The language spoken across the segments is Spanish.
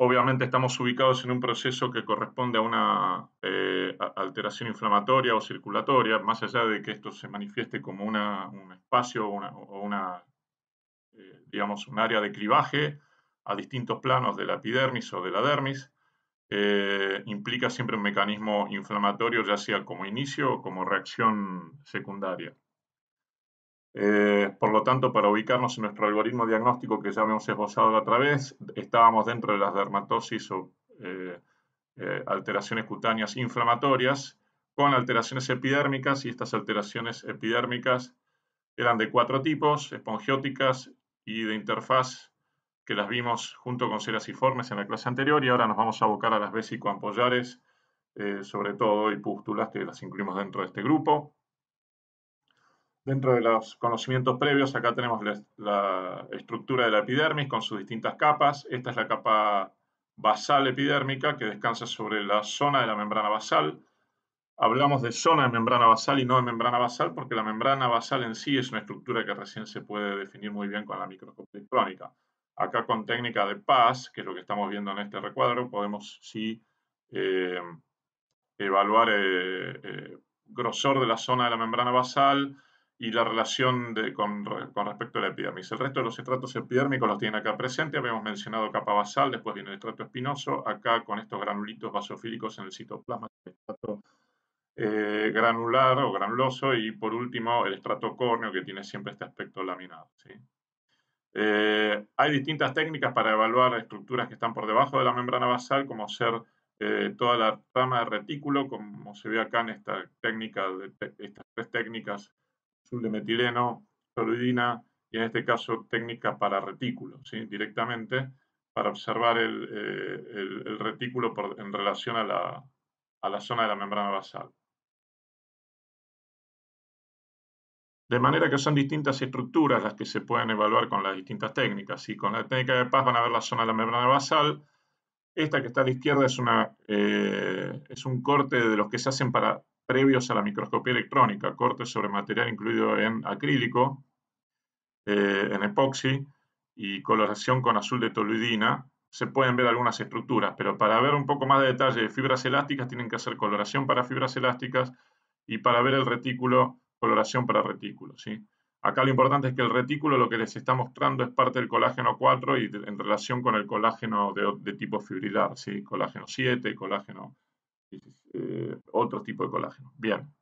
obviamente estamos ubicados en un proceso que corresponde a una alteración inflamatoria o circulatoria, más allá de que esto se manifieste como un espacio o una, digamos, un área de clivaje a distintos planos de la epidermis o de la dermis, implica siempre un mecanismo inflamatorio, ya sea como inicio o como reacción secundaria. Por lo tanto, para ubicarnos en nuestro algoritmo diagnóstico que ya hemos esbozado la otra vez, estábamos dentro de las dermatosis o alteraciones cutáneas inflamatorias con alteraciones epidérmicas, y estas alteraciones epidérmicas eran de 4 tipos: espongióticas y de interfaz, que las vimos junto con cerasiformes en la clase anterior, y ahora nos vamos a abocar a las vesicoampollares, sobre todo, y pústulas, que las incluimos dentro de este grupo. Dentro de los conocimientos previos, acá tenemos la estructura de la epidermis con sus distintas capas. Esta es la capa basal epidérmica, que descansa sobre la zona de la membrana basal. Hablamos de zona de membrana basal y no de membrana basal, porque la membrana basal en sí es una estructura que recién se puede definir muy bien con la microscopía electrónica. Acá, con técnica de PAS, que es lo que estamos viendo en este recuadro, podemos sí evaluar grosor de la zona de la membrana basal y la relación con respecto a la epidermis. El resto de los estratos epidérmicos los tienen acá presentes. Habíamos mencionado capa basal, después viene el estrato espinoso, acá con estos granulitos basofílicos en el citoplasma, el estrato granular o granuloso, y por último el estrato córneo, que tiene siempre este aspecto laminado, ¿sí? Hay distintas técnicas para evaluar estructuras que están por debajo de la membrana basal, como ser toda la trama de retículo, como se ve acá en esta técnica, estas 3 técnicas: azul de metileno, toluidina, y en este caso técnica para retículo, ¿sí? Directamente para observar el retículo en relación a la zona de la membrana basal. De manera que son distintas estructuras las que se pueden evaluar con las distintas técnicas. Y con la técnica de PAS van a ver la zona de la membrana basal. Esta que está a la izquierda es un corte de los que se hacen previos a la microscopía electrónica, cortes sobre material incluido en acrílico, en epoxi y coloración con azul de toluidina. Se pueden ver algunas estructuras, pero para ver un poco más de detalle de fibras elásticas tienen que hacer coloración para fibras elásticas, y para ver el retículo, coloración para retículo, ¿sí? Acá lo importante es que el retículo lo que les está mostrando es parte del colágeno 4 y en relación con el colágeno de tipo fibrilar, ¿sí? Colágeno 7, colágeno, otro tipo de colágeno. Bien.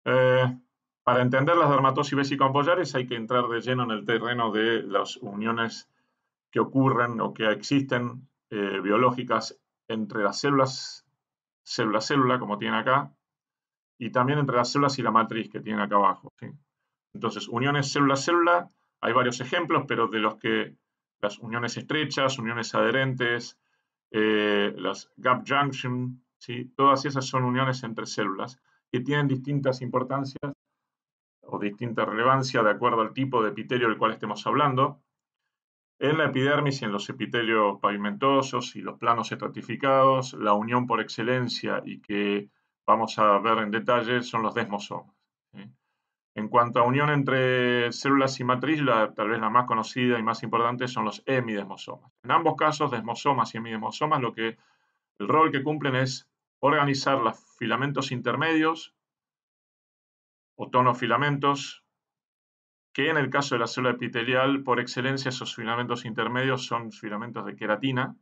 Para entender las dermatosis vesicoampollares hay que entrar de lleno en el terreno de las uniones que ocurren o que existen biológicas entre las células, célula-célula, como tienen acá, y también entre las células y la matriz, que tienen acá abajo, ¿sí? Entonces, uniones célula-célula, hay varios ejemplos, pero de los que las uniones estrechas, uniones adherentes, las gap junction, ¿sí? Todas esas son uniones entre células que tienen distintas importancias o distinta relevancia de acuerdo al tipo de epitelio del cual estemos hablando. En la epidermis y en los epitelios pavimentosos y los planos estratificados, la unión por excelencia y que vamos a ver en detalle son los desmosomas, ¿sí? En cuanto a unión entre células y matriz, tal vez la más conocida y más importante son los hemidesmosomas. En ambos casos, desmosomas y hemidesmosomas, el rol que cumplen es organizar los filamentos intermedios o tonofilamentos, que en el caso de la célula epitelial, por excelencia, esos filamentos intermedios son filamentos de queratina.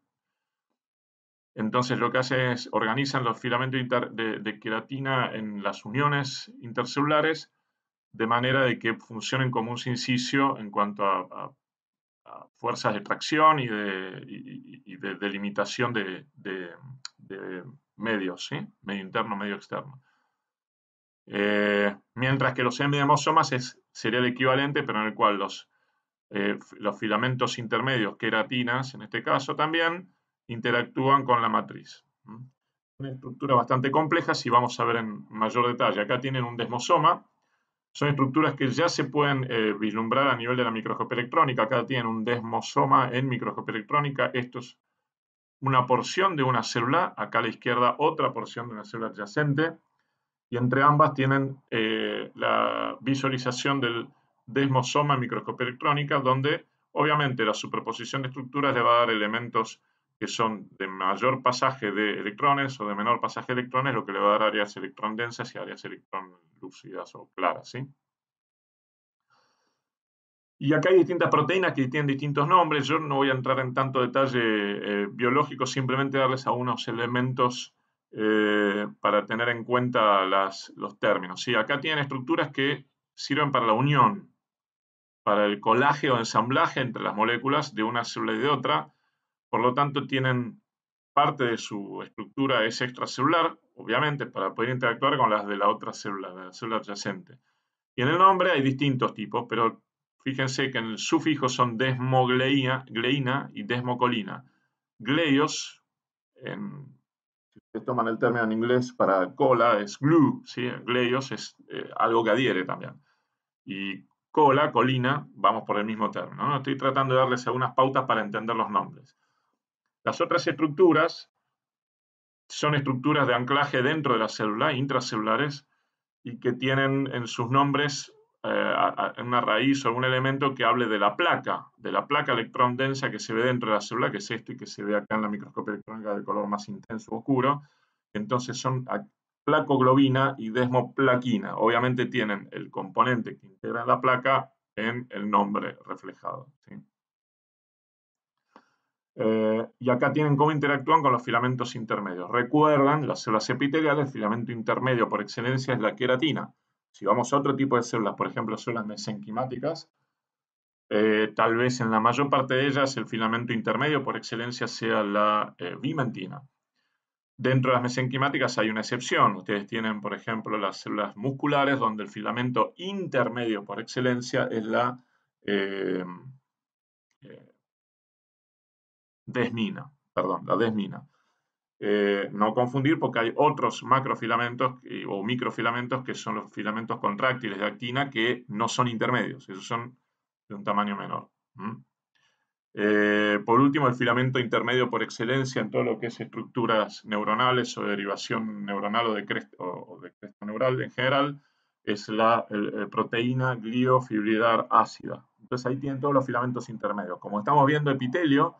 Entonces lo que hacen es organizan los filamentos de queratina en las uniones intercelulares, de manera de que funcionen como un sincicio en cuanto a fuerzas de tracción y de delimitación de medios, ¿sí? Medio interno, medio externo. Mientras que los hemidemosomas sería el equivalente, pero en el cual los filamentos intermedios, queratinas en este caso también, interactúan con la matriz. Una estructura bastante compleja, si vamos a ver en mayor detalle. Acá tienen un desmosoma. Son estructuras que ya se pueden vislumbrar a nivel de la microscopía electrónica. Acá tienen un desmosoma en microscopía electrónica. Esto es una porción de una célula. Acá a la izquierda otra porción de una célula adyacente. Y entre ambas tienen la visualización del desmosoma en microscopía electrónica, donde Obviamente, la superposición de estructuras le va a dar elementos que son de mayor pasaje de electrones o de menor pasaje de electrones, lo que le va a dar áreas electrón densas y áreas electrón lúcidas o claras, ¿sí? Y acá hay distintas proteínas que tienen distintos nombres. Yo no voy a entrar en tanto detalle biológico, simplemente darles algunos elementos para tener en cuenta los términos. ¿Sí? Acá tienen estructuras que sirven para la unión, para el colaje o ensamblaje entre las moléculas de una célula y de otra. Por lo tanto, tienen parte de su estructura es extracelular, obviamente, para poder interactuar con las de la otra célula, la célula adyacente. Y en el nombre hay distintos tipos, pero fíjense que en el sufijo son desmogleína y desmocolina. Gleios, si ustedes toman el término en inglés para cola, es glue, ¿sí? Gleios es algo que adhiere también. Y colina, vamos por el mismo término, ¿no? Estoy tratando de darles algunas pautas para entender los nombres. Las otras estructuras son estructuras de anclaje dentro de la célula, intracelulares, y que tienen en sus nombres una raíz o un elemento que hable de la placa electrón densa que se ve dentro de la célula, que es esto y que se ve acá en la microscopia electrónica de color más intenso o oscuro. Entonces son placoglobina y desmoplaquina. Obviamente tienen el componente que integra la placa en el nombre reflejado, ¿sí? Y acá tienen cómo interactúan con los filamentos intermedios. Recuerdan, las células epiteliales, el filamento intermedio por excelencia es la queratina. Si vamos a otro tipo de células, por ejemplo, células mesenquimáticas, tal vez en la mayor parte de ellas el filamento intermedio por excelencia sea la vimentina. Dentro de las mesenquimáticas hay una excepción. Ustedes tienen, por ejemplo, las células musculares, donde el filamento intermedio por excelencia es la desmina, la desmina. No confundir porque hay otros macrofilamentos o microfilamentos que son los filamentos contráctiles de actina que no son intermedios, esos son de un tamaño menor. Por último, el filamento intermedio por excelencia en todo lo que es estructuras neuronales o derivación neuronal o de cresta neural en general es la proteína gliofibridar ácida. Entonces ahí tienen todos los filamentos intermedios. Como estamos viendo epitelio,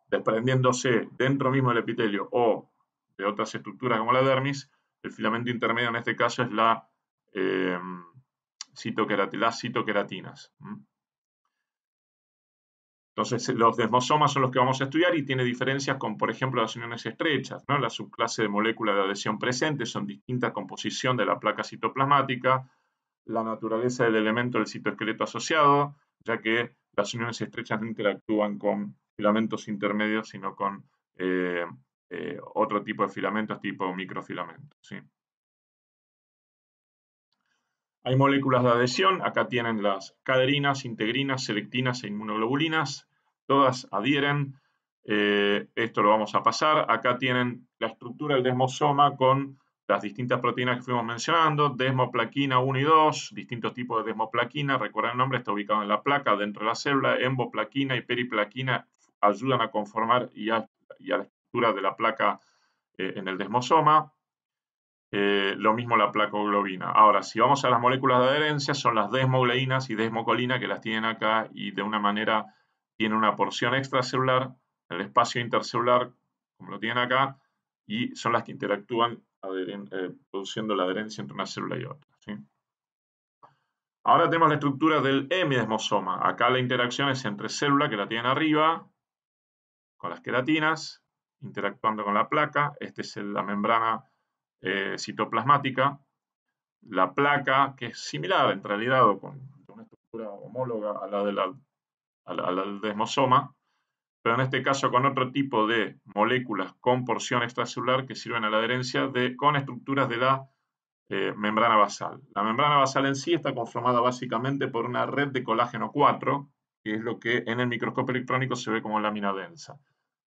desprendiéndose dentro mismo del epitelio o de otras estructuras como la dermis, el filamento intermedio en este caso es las citoqueratinas. Entonces, los desmosomas son los que vamos a estudiar y tiene diferencias con, por ejemplo, las uniones estrechas, ¿no? La subclase de molécula de adhesión presente son distinta composición de la placa citoplasmática, la naturaleza del elemento del citoesqueleto asociado, ya que las uniones estrechas no interactúan con filamentos intermedios, sino con otro tipo de filamentos, tipo microfilamentos, ¿sí? Hay moléculas de adhesión, acá tienen las caderinas, integrinas, selectinas e inmunoglobulinas, todas adhieren, esto lo vamos a pasar, acá tienen la estructura del desmosoma con las distintas proteínas que fuimos mencionando, desmoplaquina 1 y 2, distintos tipos de desmoplaquina, recuerden el nombre, está ubicado en la placa, dentro de la célula, emboplaquina y periplaquina ayudan a conformar y a la estructura de la placa en el desmosoma. Lo mismo la placoglobina. Ahora, si vamos a las moléculas de adherencia, son las desmogleínas y desmocolina que las tienen acá y de una manera tienen una porción extracelular, el espacio intercelular, como lo tienen acá, y son las que interactúan produciendo la adherencia entre una célula y otra, ¿sí? Ahora tenemos la estructura del hemidesmosoma. Acá la interacción es entre célula, que la tienen arriba, con las queratinas, interactuando con la placa. Esta es la membrana citoplasmática. La placa, que es similar en realidad o con una estructura homóloga a la del desmosoma, pero en este caso con otro tipo de moléculas con porción extracelular que sirven a la adherencia con estructuras de la membrana basal. La membrana basal en sí está conformada básicamente por una red de colágeno 4, que es lo que en el microscopio electrónico se ve como lámina densa.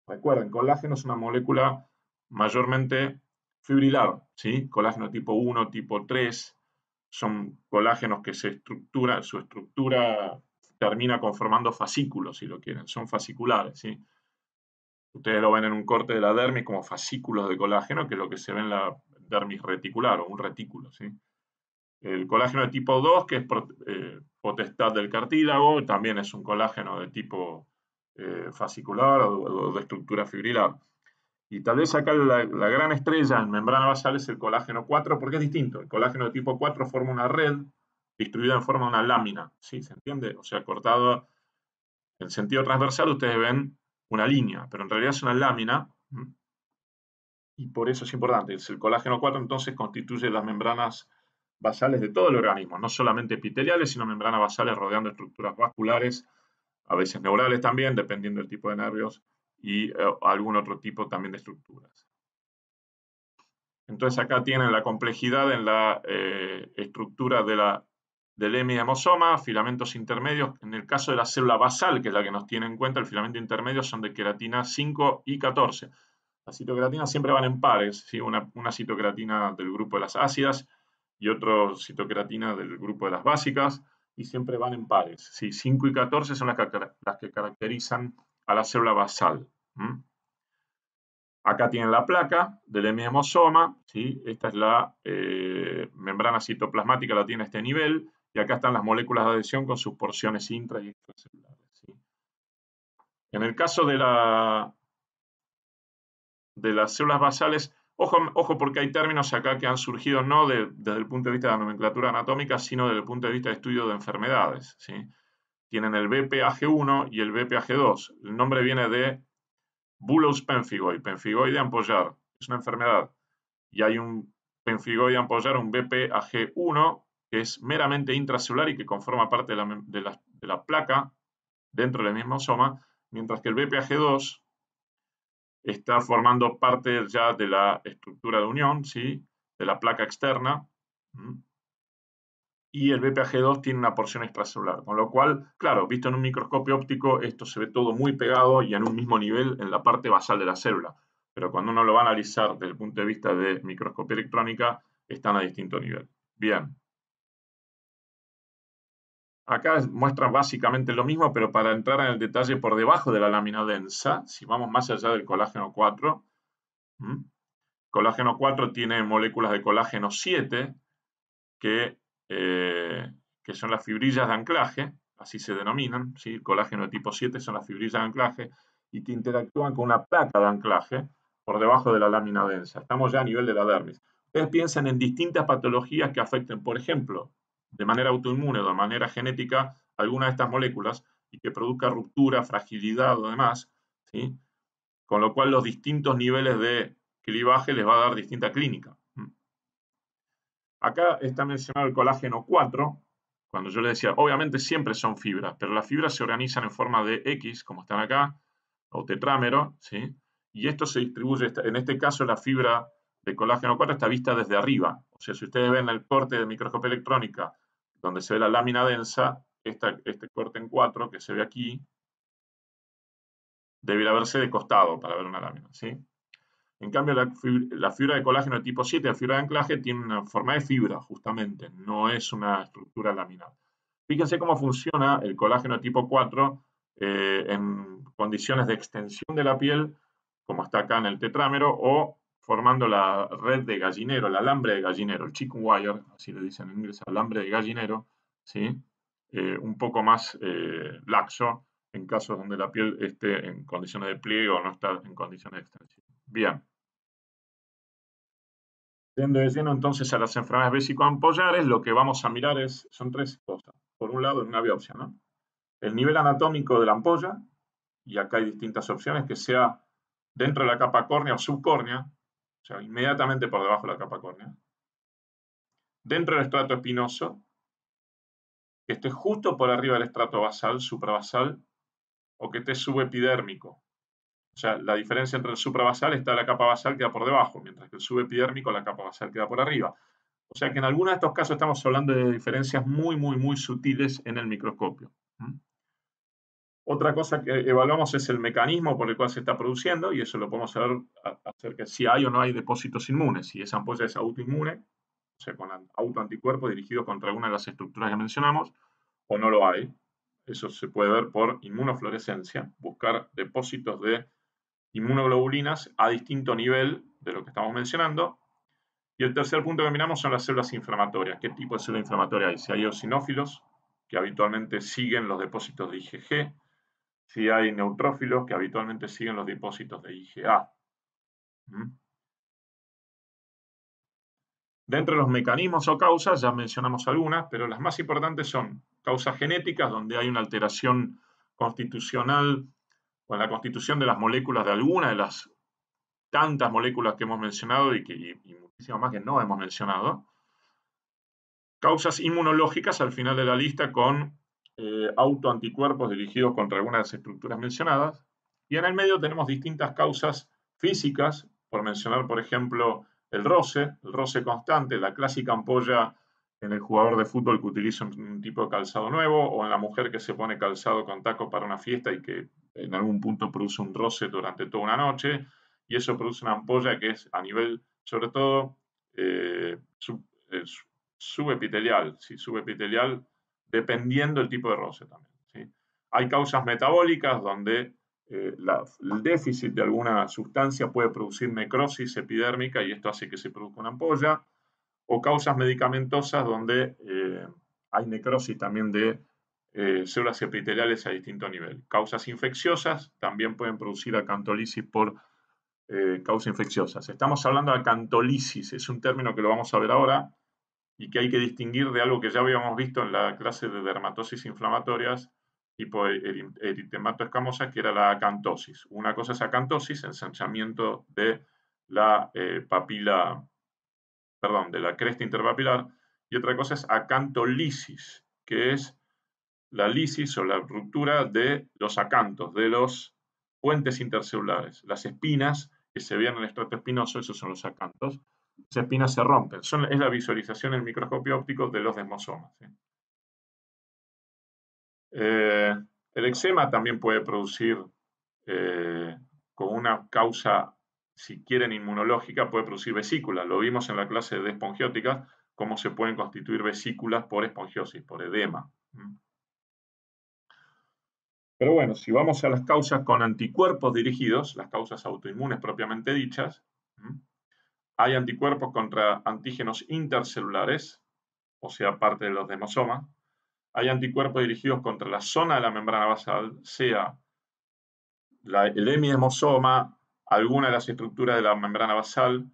Recuerden, colágeno es una molécula mayormente fibrilar, ¿sí? Colágeno tipo 1, tipo 3, son colágenos que su estructura termina conformando fascículos, si lo quieren, son fasciculares, ¿sí? Ustedes lo ven en un corte de la dermis como fascículos de colágeno, que es lo que se ve en la dermis reticular o un retículo, ¿sí? El colágeno de tipo 2, que es potestad del cartílago, también es un colágeno de tipo fascicular o de estructura fibrilar. Y tal vez acá la gran estrella en membrana basal es el colágeno 4, porque es distinto. El colágeno de tipo 4 forma una red distribuida en forma de una lámina, ¿sí? ¿Se entiende? O sea, cortado en sentido transversal, ustedes ven una línea, pero en realidad es una lámina, y por eso es importante. El colágeno 4 entonces constituye las membranas basales de todo el organismo, no solamente epiteliales, sino membranas basales rodeando estructuras vasculares, a veces neurales también, dependiendo del tipo de nervios, y algún otro tipo también de estructuras. Entonces acá tienen la complejidad en la estructura del hemihemosoma, filamentos intermedios. En el caso de la célula basal, que es la que nos tiene en cuenta, el filamento intermedio son de queratina 5 y 14. Las citocratinas siempre van en pares, ¿sí? Una citocratina del grupo de las ácidas y otra citocratina del grupo de las básicas, y siempre van en pares, ¿sí? 5 y 14 son las que caracterizan a la célula basal. Acá tienen la placa del hemihemosoma, ¿sí? Esta es la membrana citoplasmática, la tiene a este nivel, y acá están las moléculas de adhesión con sus porciones intra y extracelulares, ¿sí? En el caso de las células basales, ojo porque hay términos acá que han surgido no desde el punto de vista de la nomenclatura anatómica, sino desde el punto de vista de estudio de enfermedades, ¿sí? Tienen el BPAG1 y el BPAG2. El nombre viene de bullous pemphigoid, pemphigoide ampollar, es una enfermedad. Y hay un pemphigoide ampollar, un BPAG1, que es meramente intracelular y que conforma parte de la placa dentro del mismo soma, mientras que el BPAG2 está formando parte ya de la estructura de unión, ¿sí? De la placa externa, y el BPAG2 tiene una porción extracelular, con lo cual, claro, visto en un microscopio óptico, esto se ve todo muy pegado y en un mismo nivel en la parte basal de la célula, pero cuando uno lo va a analizar desde el punto de vista de microscopía electrónica, están a distinto nivel. Bien. Acá muestran básicamente lo mismo, pero para entrar en el detalle por debajo de la lámina densa, si vamos más allá del colágeno 4, colágeno 4 tiene moléculas de colágeno 7 que, que son las fibrillas de anclaje, así se denominan, ¿sí? El colágeno de tipo 7 son las fibrillas de anclaje y que interactúan con una placa de anclaje por debajo de la lámina densa. Estamos ya a nivel de la dermis. Ustedes piensan en distintas patologías que afecten, por ejemplo, de manera autoinmune o de manera genética, alguna de estas moléculas y que produzca ruptura, fragilidad o demás, ¿sí? Con lo cual los distintos niveles de clivaje les va a dar distinta clínica. Acá está mencionado el colágeno 4, cuando yo le decía, obviamente siempre son fibras, pero las fibras se organizan en forma de X, como están acá, o tetrámero, ¿sí? Y esto se distribuye, en este caso la fibra de colágeno 4 está vista desde arriba. O sea, si ustedes ven el corte de microscopía electrónica, donde se ve la lámina densa, este corte en 4 que se ve aquí, debería verse de costado para ver una lámina, ¿sí? En cambio, la fibra de colágeno de tipo 7, la fibra de anclaje, tiene una forma de fibra, justamente, no es una estructura laminar. Fíjense cómo funciona el colágeno de tipo 4 en condiciones de extensión de la piel, como está acá en el tetrámero, o formando la red de gallinero, el alambre de gallinero, el chicken wire, así le dicen en inglés, alambre de gallinero, ¿sí? Un poco más laxo en casos donde la piel esté en condiciones de pliegue o no está en condiciones de extensión. Bien. Yendo de lleno entonces a las enfermedades vésico-ampollares, lo que vamos a mirar son tres cosas. Por un lado, en una biopsia, ¿no? El nivel anatómico de la ampolla, y acá hay distintas opciones, que sea dentro de la capa córnea o subcórnea, o sea, inmediatamente por debajo de la capa córnea. Dentro del estrato espinoso, que esté justo por arriba del estrato basal, suprabasal, o que esté subepidérmico. O sea, la diferencia entre el suprabasal está la capa basal queda por debajo, mientras que el subepidérmico la capa basal queda por arriba. O sea que en algunos de estos casos estamos hablando de diferencias muy, muy, muy sutiles en el microscopio. Otra cosa que evaluamos es el mecanismo por el cual se está produciendo, y eso lo podemos saber acerca de si hay o no hay depósitos inmunes, si esa ampolla es autoinmune, o sea, con autoanticuerpos dirigidos contra alguna de las estructuras que mencionamos, o no lo hay. Eso se puede ver por inmunofluorescencia, buscar depósitos de inmunoglobulinas a distinto nivel de lo que estamos mencionando. Y el tercer punto que miramos son las células inflamatorias. ¿Qué tipo de célula inflamatoria hay? Si hay eosinófilos, que habitualmente siguen los depósitos de IgG, si hay neutrófilos que habitualmente siguen los depósitos de IgA. Dentro de los mecanismos o causas, ya mencionamos algunas, pero las más importantes son causas genéticas, donde hay una alteración constitucional o en la constitución de las moléculas de alguna de las tantas moléculas que hemos mencionado y muchísimas más que no hemos mencionado. Causas inmunológicas al final de la lista con autoanticuerpos dirigidos contra algunas de las estructuras mencionadas. Y en el medio tenemos distintas causas físicas, por mencionar, por ejemplo, el roce constante, la clásica ampolla en el jugador de fútbol que utiliza un tipo de calzado nuevo, o en la mujer que se pone calzado con tacos para una fiesta y que en algún punto produce un roce durante toda una noche, y eso produce una ampolla que es a nivel, sobre todo, subepitelial, ¿sí? Subepitelial, dependiendo del tipo de roce también, ¿sí? Hay causas metabólicas donde el déficit de alguna sustancia puede producir necrosis epidérmica y esto hace que se produzca una ampolla, o causas medicamentosas donde hay necrosis también de células epiteliales a distinto nivel. Causas infecciosas también pueden producir acantolisis por causas infecciosas. Estamos hablando de acantolisis, es un término que lo vamos a ver ahora y que hay que distinguir de algo que ya habíamos visto en la clase de dermatosis inflamatorias tipo eritemato escamosa, que era la acantosis. Una cosa es acantosis, ensanchamiento de la papila, perdón, de la cresta interpapilar, y otra cosa es acantolisis, que es la lisis o la ruptura de los acantos, de los puentes intercelulares. Las espinas que se ven en el estrato espinoso, esos son los acantos. Las espinas se rompen. Es la visualización en el microscopio óptico de los desmosomas, ¿sí? El eczema también puede producir, con una causa, si quieren, inmunológica, puede producir vesículas. Lo vimos en la clase de espongióticas, cómo se pueden constituir vesículas por espongiosis, por edema. Pero bueno, si vamos a las causas con anticuerpos dirigidos, las causas autoinmunes propiamente dichas, hay anticuerpos contra antígenos intercelulares, o sea, parte de los desmosomas. Hay anticuerpos dirigidos contra la zona de la membrana basal, sea el hemidesmosoma, alguna de las estructuras de la membrana basal,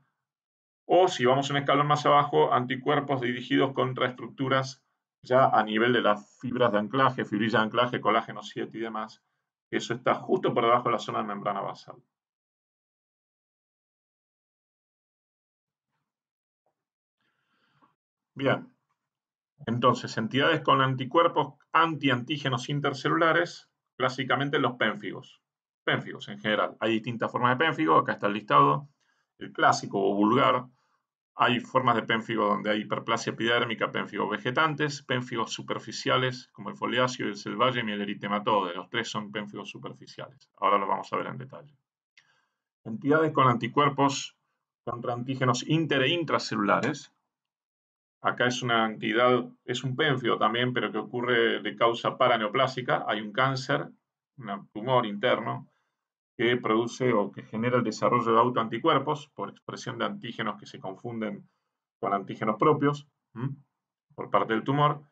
o si vamos un escalón más abajo, anticuerpos dirigidos contra estructuras ya a nivel de las fibras de anclaje, fibrilla de anclaje, colágeno 7 y demás. Eso está justo por debajo de la zona de membrana basal. Bien, entonces, entidades con anticuerpos antiantígenos intercelulares, clásicamente los pénfigos. Pénfigos en general. Hay distintas formas de pénfigo, acá está el listado. El clásico o vulgar. Hay formas de pénfigo donde hay hiperplasia epidérmica, pénfigos vegetantes, pénfigos superficiales, como el foliáceo, el selvagem y el eritematoide. Los tres son pénfigos superficiales. Ahora los vamos a ver en detalle. Entidades con anticuerpos contra antígenos inter e intracelulares. Acá es una entidad, es un pénfigo también, pero que ocurre de causa paraneoplásica. Hay un cáncer, un tumor interno, que produce o que genera el desarrollo de autoanticuerpos por expresión de antígenos que se confunden con antígenos propios por parte del tumor.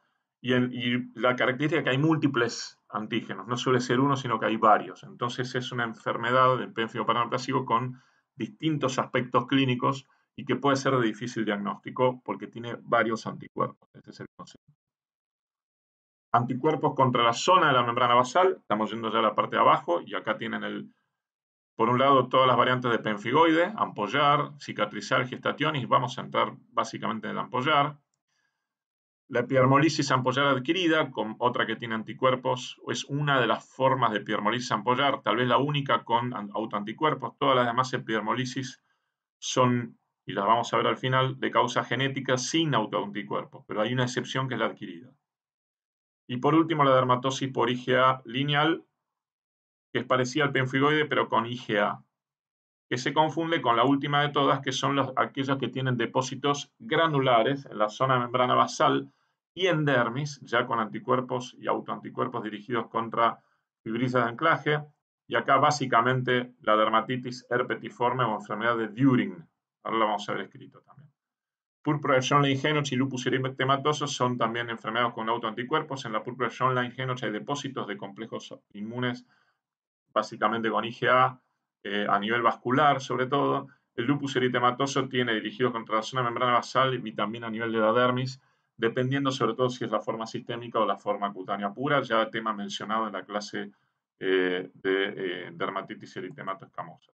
Y la característica es que hay múltiples antígenos, no suele ser uno, sino que hay varios. Entonces es una enfermedad del pénfigo paraneoplásico con distintos aspectos clínicos y que puede ser de difícil diagnóstico porque tiene varios anticuerpos. Este es el concepto. Anticuerpos contra la zona de la membrana basal, estamos yendo ya a la parte de abajo y acá tienen por un lado todas las variantes de penfigoide, ampollar, cicatrizar, gestationis, vamos a entrar básicamente en el ampollar. La epidermolisis ampollar adquirida, con otra que tiene anticuerpos, es una de las formas de epidermolisis ampollar, tal vez la única con autoanticuerpos. Todas las demás epidermolisis son, y las vamos a ver al final, de causa genética sin autoanticuerpos, pero hay una excepción que es la adquirida. Y por último, la dermatosis por IgA lineal, que es parecida al penfigoide, pero con IgA, que se confunde con la última de todas, que son aquellas que tienen depósitos granulares en la zona de membrana basal y en dermis, ya con anticuerpos y autoanticuerpos dirigidos contra fibrillas de anclaje. Y acá básicamente la dermatitis herpetiforme o enfermedad de During. Ahora lo vamos a ver escrito también. Púrpura de Schönlein-Henoch y lupus eritematoso son también enfermedades con autoanticuerpos. En la púrpura de Schönlein-Henoch hay depósitos de complejos inmunes, básicamente con IgA, a nivel vascular sobre todo. El lupus eritematoso tiene dirigidos contra la zona de membrana basal y también a nivel de la dermis, dependiendo sobre todo si es la forma sistémica o la forma cutánea pura, ya el tema mencionado en la clase de dermatitis eritematoescamosa.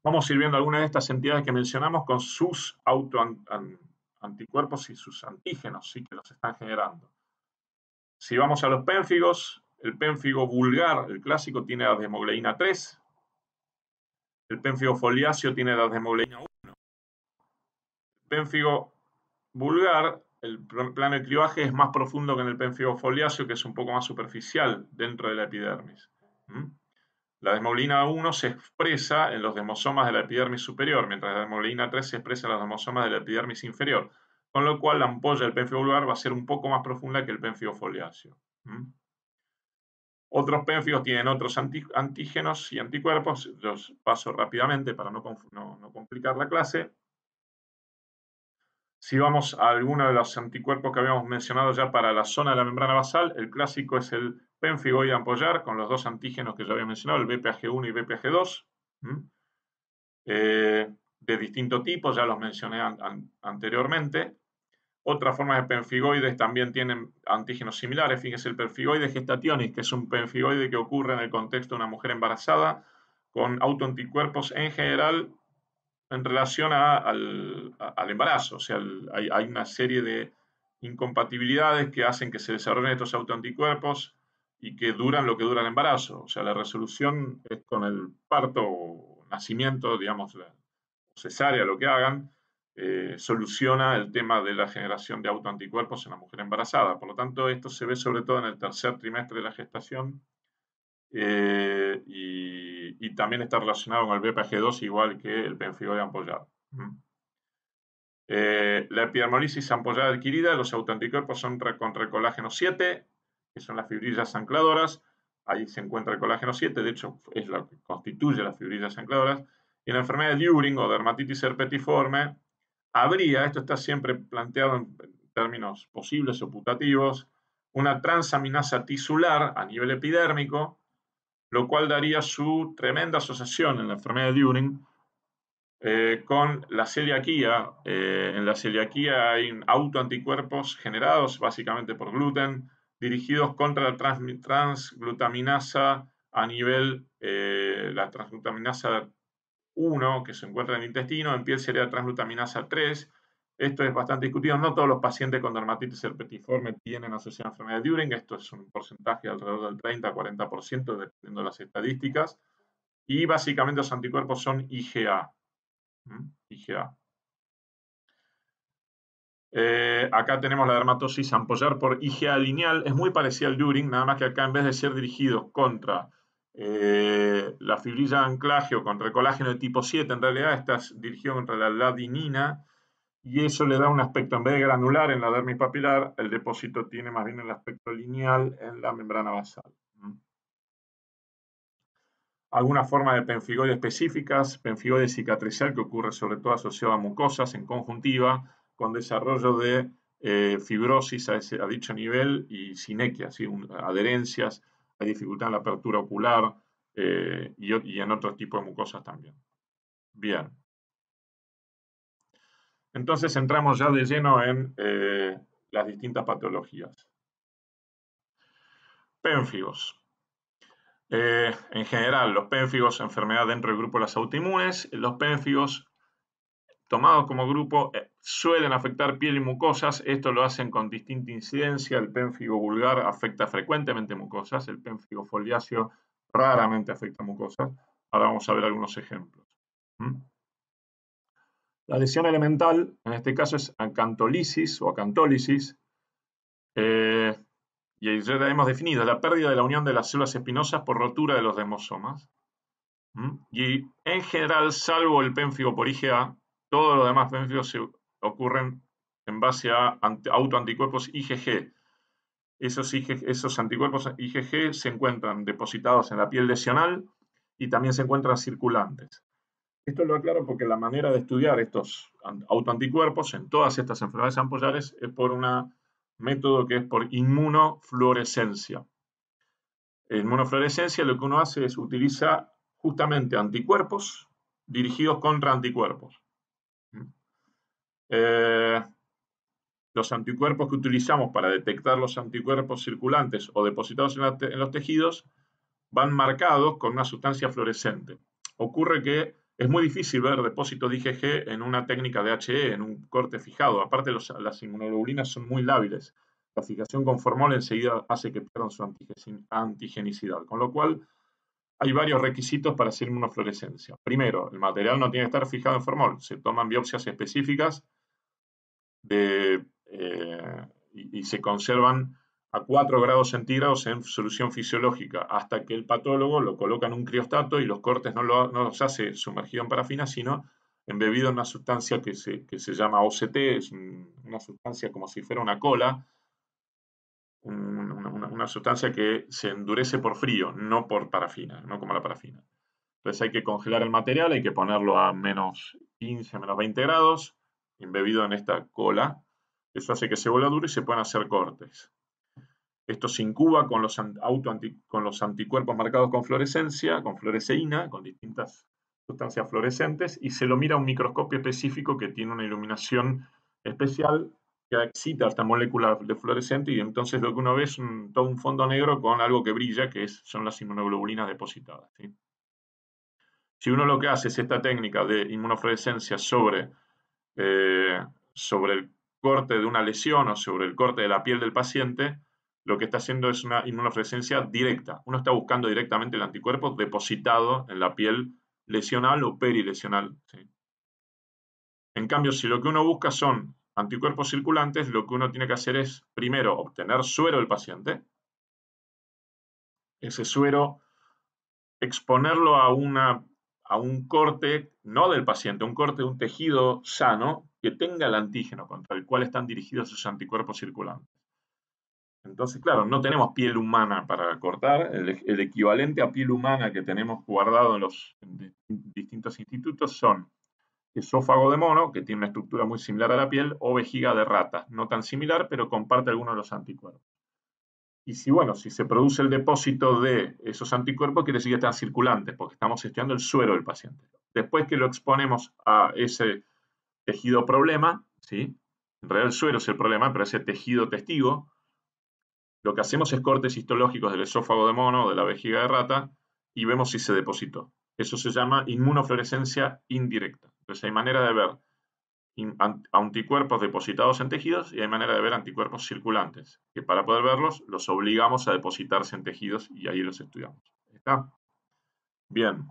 Vamos a ir viendo algunas de estas entidades que mencionamos con sus autoanticuerpos y sus antígenos, sí, que los están generando. Si vamos a los pénfigos, el pénfigo vulgar, el clásico, tiene la desmogleína 3. El pénfigo foliáceo tiene la desmogleína 1. El pénfigo vulgar, el plano de clivaje es más profundo que en el pénfigo foliáceo, que es un poco más superficial dentro de la epidermis. La desmoglina 1 se expresa en los demosomas de la epidermis superior, mientras la desmoglina 3 se expresa en los demosomas de la epidermis inferior, con lo cual la ampolla del pénfigo vulgar va a ser un poco más profunda que el pénfigo foliáceo. Otros pénfigos tienen otros antígenos y anticuerpos, los paso rápidamente para no complicar la clase. Si vamos a alguno de los anticuerpos que habíamos mencionado ya para la zona de la membrana basal, el clásico es el pénfigoide ampollar, con los dos antígenos que ya había mencionado, el BPAG1 y BPAG2, de distinto tipo, ya los mencioné anteriormente. Otras formas de penfigoides también tienen antígenos similares. Fíjense, el penfigoide gestationis, que es un penfigoide que ocurre en el contexto de una mujer embarazada, con autoanticuerpos en general en relación al embarazo. O sea, hay una serie de incompatibilidades que hacen que se desarrollen estos autoanticuerpos y que duran lo que dura el embarazo. O sea, la resolución es con el parto o nacimiento, digamos, la cesárea, lo que hagan, soluciona el tema de la generación de autoanticuerpos en la mujer embarazada. Por lo tanto, esto se ve sobre todo en el tercer trimestre de la gestación y también está relacionado con el BPAG2 igual que el penfigoide ampollado. La epidermolisis ampollada adquirida, los autoanticuerpos son contra el colágeno 7, que son las fibrillas ancladoras. Ahí se encuentra el colágeno 7, de hecho es lo que constituye las fibrillas ancladoras. Y en la enfermedad de During o dermatitis herpetiforme, habría, esto está siempre planteado en términos posibles o putativos, una transaminasa tisular a nivel epidérmico, lo cual daría su tremenda asociación en la enfermedad de During con la celiaquía. En la celiaquía hay autoanticuerpos generados básicamente por gluten, dirigidos contra la transglutaminasa a nivel, la transglutaminasa 1, que se encuentra en el intestino, en piel sería transglutaminasa 3. Esto es bastante discutido. No todos los pacientes con dermatitis herpetiforme tienen asociación a enfermedad de During. Esto es un porcentaje alrededor del 30-40%, dependiendo de las estadísticas. Y básicamente los anticuerpos son IgA. IgA. Acá tenemos la dermatosis ampollar por IgA lineal. Es muy parecida al During, nada más que acá en vez de ser dirigidos contra la fibrilla de anclaje o contra el colágeno de tipo 7, en realidad está dirigido contra la ladinina, y eso le da un aspecto, en vez de granular en la dermis papilar, el depósito tiene más bien el aspecto lineal en la membrana basal. Algunas formas de penfigoide específicas, penfigoide cicatrizal, que ocurre sobre todo asociado a mucosas en conjuntiva, con desarrollo de fibrosis a dicho nivel y sinequia, ¿sí? Adherencias, hay dificultad en la apertura ocular y en otros tipos de mucosas también. Bien. Entonces entramos ya de lleno en las distintas patologías. Pénfigos. En general, los pénfigos, enfermedad dentro del grupo de las autoinmunes. Los pénfigos, tomados como grupo, suelen afectar piel y mucosas. Esto lo hacen con distinta incidencia. El pénfigo vulgar afecta frecuentemente mucosas. El pénfigo foliáceo raramente afecta mucosas. Ahora vamos a ver algunos ejemplos. La lesión elemental, en este caso, es acantolisis o acantólisis. Y ya la hemos definido, la pérdida de la unión de las células espinosas por rotura de los demosomas. Y en general, salvo el pénfigo por IgA, todos los demás pénfigos ocurren en base a autoanticuerpos IgG. Esos anticuerpos IgG se encuentran depositados en la piel lesional y también se encuentran circulantes. Esto lo aclaro porque la manera de estudiar estos autoanticuerpos en todas estas enfermedades ampollares es por un método que es por inmunofluorescencia. En inmunofluorescencia lo que uno hace es utiliza justamente anticuerpos dirigidos contra anticuerpos. Los anticuerpos que utilizamos para detectar los anticuerpos circulantes o depositados en los tejidos van marcados con una sustancia fluorescente. Ocurre que es muy difícil ver depósitos de IgG en una técnica de HE, en un corte fijado. Aparte, las inmunoglobulinas son muy lábiles. La fijación con formol enseguida hace que pierdan su antigenicidad. Con lo cual, hay varios requisitos para hacer inmunofluorescencia. Primero, el material no tiene que estar fijado en formol. Se toman biopsias específicas y se conservan a 4 grados centígrados en solución fisiológica, hasta que el patólogo lo coloca en un criostato y los cortes no los hace sumergido en parafina, sino embebido en una sustancia que se llama OCT, es una sustancia como si fuera una cola, una sustancia que se endurece por frío, no por parafina, no como la parafina. Entonces hay que congelar el material, hay que ponerlo a menos 15, menos 20 grados, embebido en esta cola. Eso hace que se vuelva duro y se puedan hacer cortes. Esto se incuba con los anticuerpos marcados con fluorescencia, con fluoresceína, con distintas sustancias fluorescentes, y se lo mira a un microscopio específico que tiene una iluminación especial que excita esta molécula de fluorescente, y entonces lo que uno ve es todo un fondo negro con algo que brilla, que son las inmunoglobulinas depositadas, ¿sí? Si uno lo que hace es esta técnica de inmunofluorescencia sobre el corte de una lesión o sobre el corte de la piel del paciente, lo que está haciendo es una inmunofluorescencia directa. Uno está buscando directamente el anticuerpo depositado en la piel lesional o perilesional, ¿sí? En cambio, si lo que uno busca son anticuerpos circulantes, lo que uno tiene que hacer es, primero, obtener suero del paciente. Ese suero, exponerlo a un corte, no del paciente, un corte de un tejido sano que tenga el antígeno contra el cual están dirigidos esos anticuerpos circulantes. Entonces, claro, no tenemos piel humana para cortar. El equivalente a piel humana que tenemos guardado en los distintos institutos son esófago de mono, que tiene una estructura muy similar a la piel, o vejiga de rata, no tan similar, pero comparte algunos de los anticuerpos. Y si se produce el depósito de esos anticuerpos, quiere decir que están circulantes, porque estamos estudiando el suero del paciente. Después que lo exponemos a ese tejido problema, ¿sí? En realidad el suero es el problema, pero ese tejido testigo, lo que hacemos es cortes histológicos del esófago de mono o de la vejiga de rata y vemos si se depositó. Eso se llama inmunofluorescencia indirecta. Entonces hay manera de ver anticuerpos depositados en tejidos y hay manera de ver anticuerpos circulantes, que para poder verlos los obligamos a depositarse en tejidos y ahí los estudiamos. ¿Está? Bien.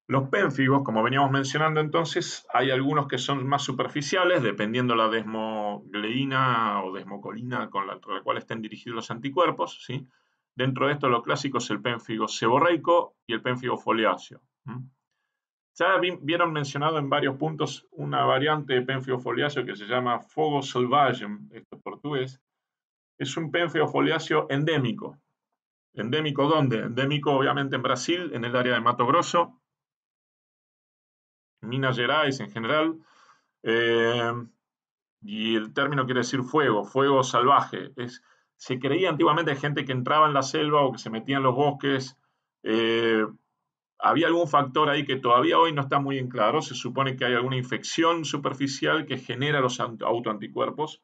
Los pénfigos, como veníamos mencionando entonces, hay algunos que son más superficiales, dependiendo la desmogleína o desmocolina con la cual estén dirigidos los anticuerpos, ¿sí? Dentro de esto, lo clásico es el pénfigo seborreico y el pénfigo foliáceo. Ya vieron mencionado en varios puntos una variante de pénfigo foliáceo que se llama fogo selvagem, esto es portugués. Es un pénfigo foliáceo endémico. ¿Endémico dónde? Endémico obviamente en Brasil, en el área de Mato Grosso, Minas Gerais en general, y el término quiere decir fuego, fuego salvaje. Se creía antiguamente gente que entraba en la selva o que se metía en los bosques. Había algún factor ahí que todavía hoy no está muy en claro. Se supone que hay alguna infección superficial que genera los autoanticuerpos.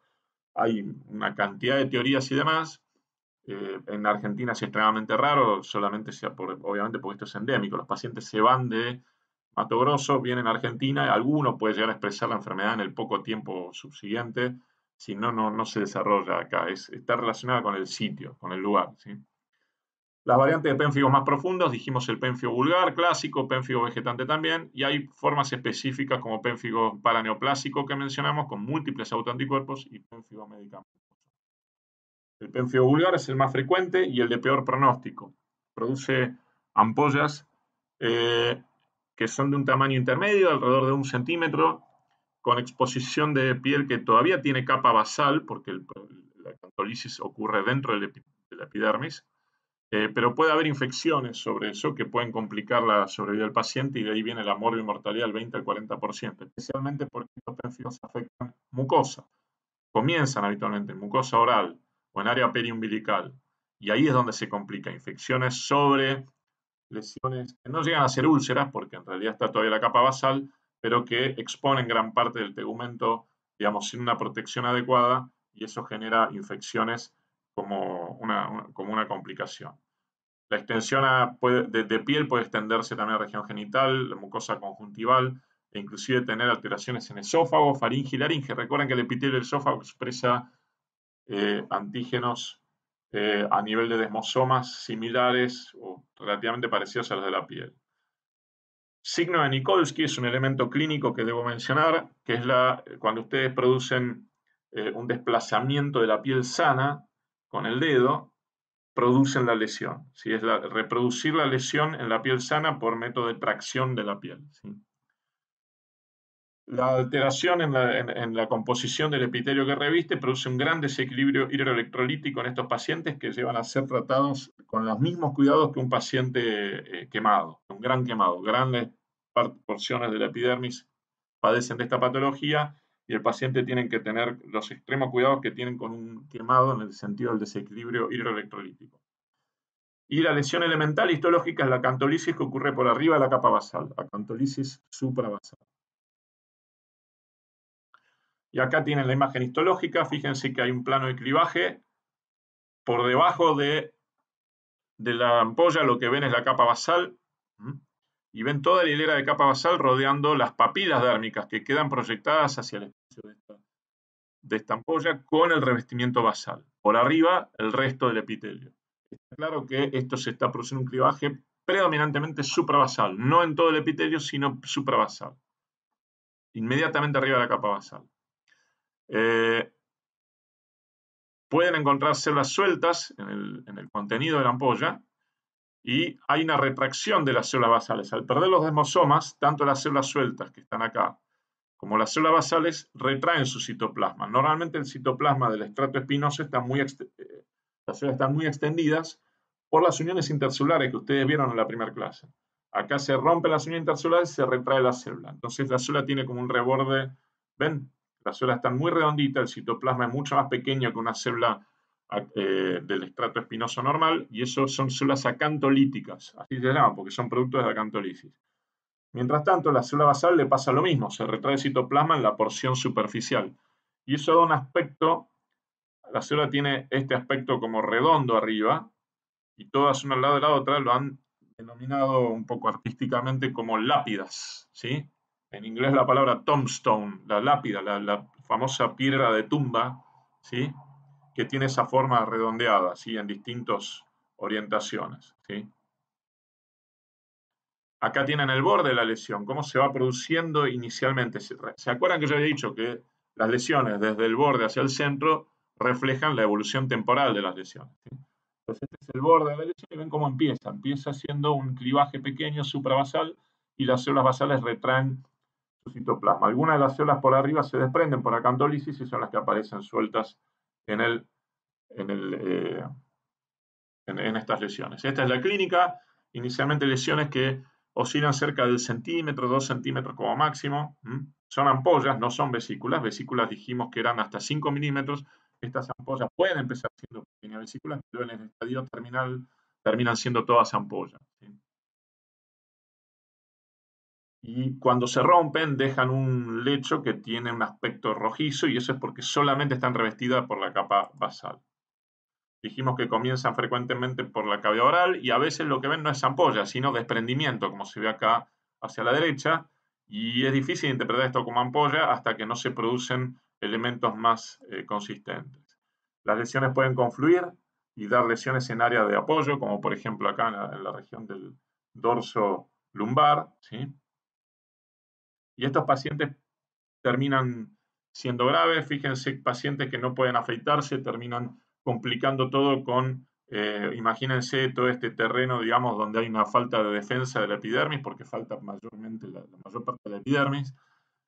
Hay una cantidad de teorías y demás. En Argentina es extremadamente raro, solamente obviamente porque esto es endémico. Los pacientes se van de Mato Grosso, vienen a Argentina, alguno puede llegar a expresar la enfermedad en el poco tiempo subsiguiente, si no, no se desarrolla acá. Está relacionada con el sitio, con el lugar, ¿sí? Las variantes de pénfigos más profundos, dijimos el pénfigo vulgar, clásico, pénfigo vegetante también, y hay formas específicas como pénfigo paraneoplásico que mencionamos, con múltiples autoanticuerpos, y pénfigo medicamentoso. El pénfigo vulgar es el más frecuente y el de peor pronóstico. Produce ampollas que son de un tamaño intermedio, alrededor de 1 centímetro, con exposición de piel que todavía tiene capa basal, porque la acantolisis ocurre dentro de la epidermis, pero puede haber infecciones sobre eso que pueden complicar la sobrevida del paciente y de ahí viene la morbimortalidad del 20 al 40%, especialmente porque estos pérfidos afectan mucosa. Comienzan habitualmente en mucosa oral o en área periumbilical y ahí es donde se complica. Infecciones sobre lesiones que no llegan a ser úlceras porque en realidad está todavía la capa basal, pero que exponen gran parte del tegumento, digamos, sin una protección adecuada y eso genera infecciones como una complicación. La extensión de piel puede extenderse también a región genital, la mucosa conjuntival, e inclusive tener alteraciones en esófago, faringe y laringe. Recuerden que el epitelio del esófago expresa antígenos a nivel de desmosomas similares o relativamente parecidos a los de la piel. Signo de Nikolsky es un elemento clínico que debo mencionar, que es cuando ustedes producen un desplazamiento de la piel sana con el dedo, producen la lesión. ¿Sí? Es reproducir la lesión en la piel sana por método de tracción de la piel. ¿Sí? La alteración en la composición del epitelio que reviste produce un gran desequilibrio hidroelectrolítico en estos pacientes que llevan a ser tratados con los mismos cuidados que un paciente quemado, un gran quemado. Grandes porciones de la epidermis padecen de esta patología y el paciente tiene que tener los extremos cuidados que tienen con un quemado en el sentido del desequilibrio hidroelectrolítico. Y la lesión elemental histológica es la acantolisis que ocurre por arriba de la capa basal, acantolisis suprabasal. Y acá tienen la imagen histológica, fíjense que hay un plano de clivaje, por debajo de la ampolla lo que ven es la capa basal, y ven toda la hilera de capa basal rodeando las papilas dérmicas que quedan proyectadas hacia el espacio de esta ampolla con el revestimiento basal. Por arriba, el resto del epitelio. Está claro que esto se está produciendo un clivaje predominantemente suprabasal, no en todo el epitelio, sino suprabasal, inmediatamente arriba de la capa basal. Pueden encontrar células sueltas en el contenido de la ampolla y hay una retracción de las células basales. Al perder los desmosomas, tanto las células sueltas que están acá como las células basales retraen su citoplasma. Normalmente el citoplasma del estrato espinoso está las células están muy extendidas por las uniones intercelulares que ustedes vieron en la primera clase. Acá se rompen las uniones intercelulares y se retrae la célula. Entonces la célula tiene como un reborde, ¿ven? Las células están muy redonditas, el citoplasma es mucho más pequeño que una célula del estrato espinoso normal y eso son células acantolíticas, así se llaman porque son productos de acantolisis. Mientras tanto, a la célula basal le pasa lo mismo, se retrae el citoplasma en la porción superficial. Y eso da un aspecto, la célula tiene este aspecto como redondo arriba, y todas una al lado de la otra lo han denominado un poco artísticamente como lápidas, ¿sí? En inglés la palabra tombstone, la lápida, la famosa piedra de tumba, ¿sí? Que tiene esa forma redondeada, ¿sí? En distintas orientaciones, ¿sí? Acá tienen el borde de la lesión, cómo se va produciendo inicialmente. ¿Se acuerdan que yo había dicho que las lesiones desde el borde hacia el centro reflejan la evolución temporal de las lesiones? ¿Sí? Entonces este es el borde de la lesión y ven cómo empieza. Empieza siendo un clivaje pequeño suprabasal y las células basales retraen su citoplasma. Algunas de las células por arriba se desprenden por acantólisis y son las que aparecen sueltas en estas lesiones. Esta es la clínica. Inicialmente lesiones que oscilan cerca del centímetro, 2 centímetros como máximo. Son ampollas, no son vesículas. Vesículas dijimos que eran hasta 5 milímetros. Estas ampollas pueden empezar siendo pequeñas vesículas, pero en el estadio terminal terminan siendo todas ampollas. ¿Sí? Y cuando se rompen dejan un lecho que tiene un aspecto rojizo y eso es porque solamente están revestidas por la capa basal. Dijimos que comienzan frecuentemente por la cavidad oral y a veces lo que ven no es ampolla, sino desprendimiento, como se ve acá hacia la derecha, y es difícil interpretar esto como ampolla hasta que no se producen elementos más consistentes. Las lesiones pueden confluir y dar lesiones en área de apoyo, como por ejemplo acá en la región del dorso lumbar, ¿sí? Y estos pacientes terminan siendo graves. Fíjense, pacientes que no pueden afeitarse terminan complicando todo con, imagínense todo este terreno, digamos, donde hay una falta de defensa de la epidermis, porque falta mayormente la mayor parte de la epidermis,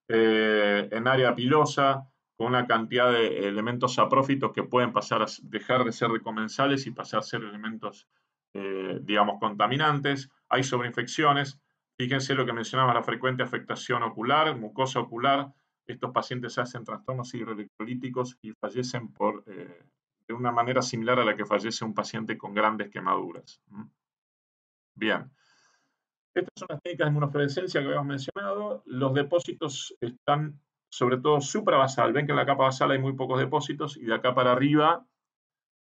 en área pilosa, con una cantidad de elementos saprófitos que pueden pasar a dejar de ser recomensales y pasar a ser elementos digamos, contaminantes, hay sobreinfecciones. Fíjense lo que mencionaba, la frecuente afectación ocular, mucosa ocular. Estos pacientes hacen trastornos hidroelectrolíticos y fallecen de una manera similar a la que fallece un paciente con grandes quemaduras. Bien. Estas son las técnicas de inmunofluorescencia que habíamos mencionado. Los depósitos están sobre todo suprabasal. Ven que en la capa basal hay muy pocos depósitos y de acá para arriba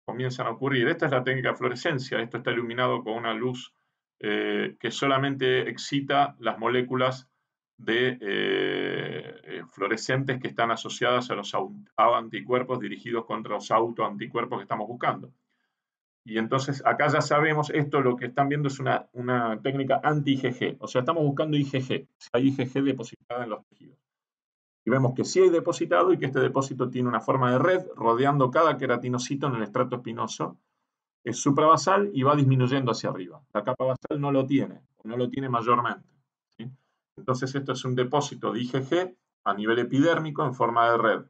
comienzan a ocurrir. Esta es la técnica de fluorescencia. Esto está iluminado con una luz que solamente excita las moléculas de fluorescentes que están asociadas a los anticuerpos dirigidos contra los autoanticuerpos que estamos buscando. Y entonces acá ya sabemos, esto lo que están viendo es una técnica anti-IgG, o sea, estamos buscando IgG, si hay IgG depositada en los tejidos. Y vemos que sí hay depositado y que este depósito tiene una forma de red rodeando cada queratinocito en el estrato espinoso, es suprabasal y va disminuyendo hacia arriba. La capa basal no lo tiene, o no lo tiene mayormente, ¿sí? Entonces esto es un depósito de IgG a nivel epidérmico en forma de red.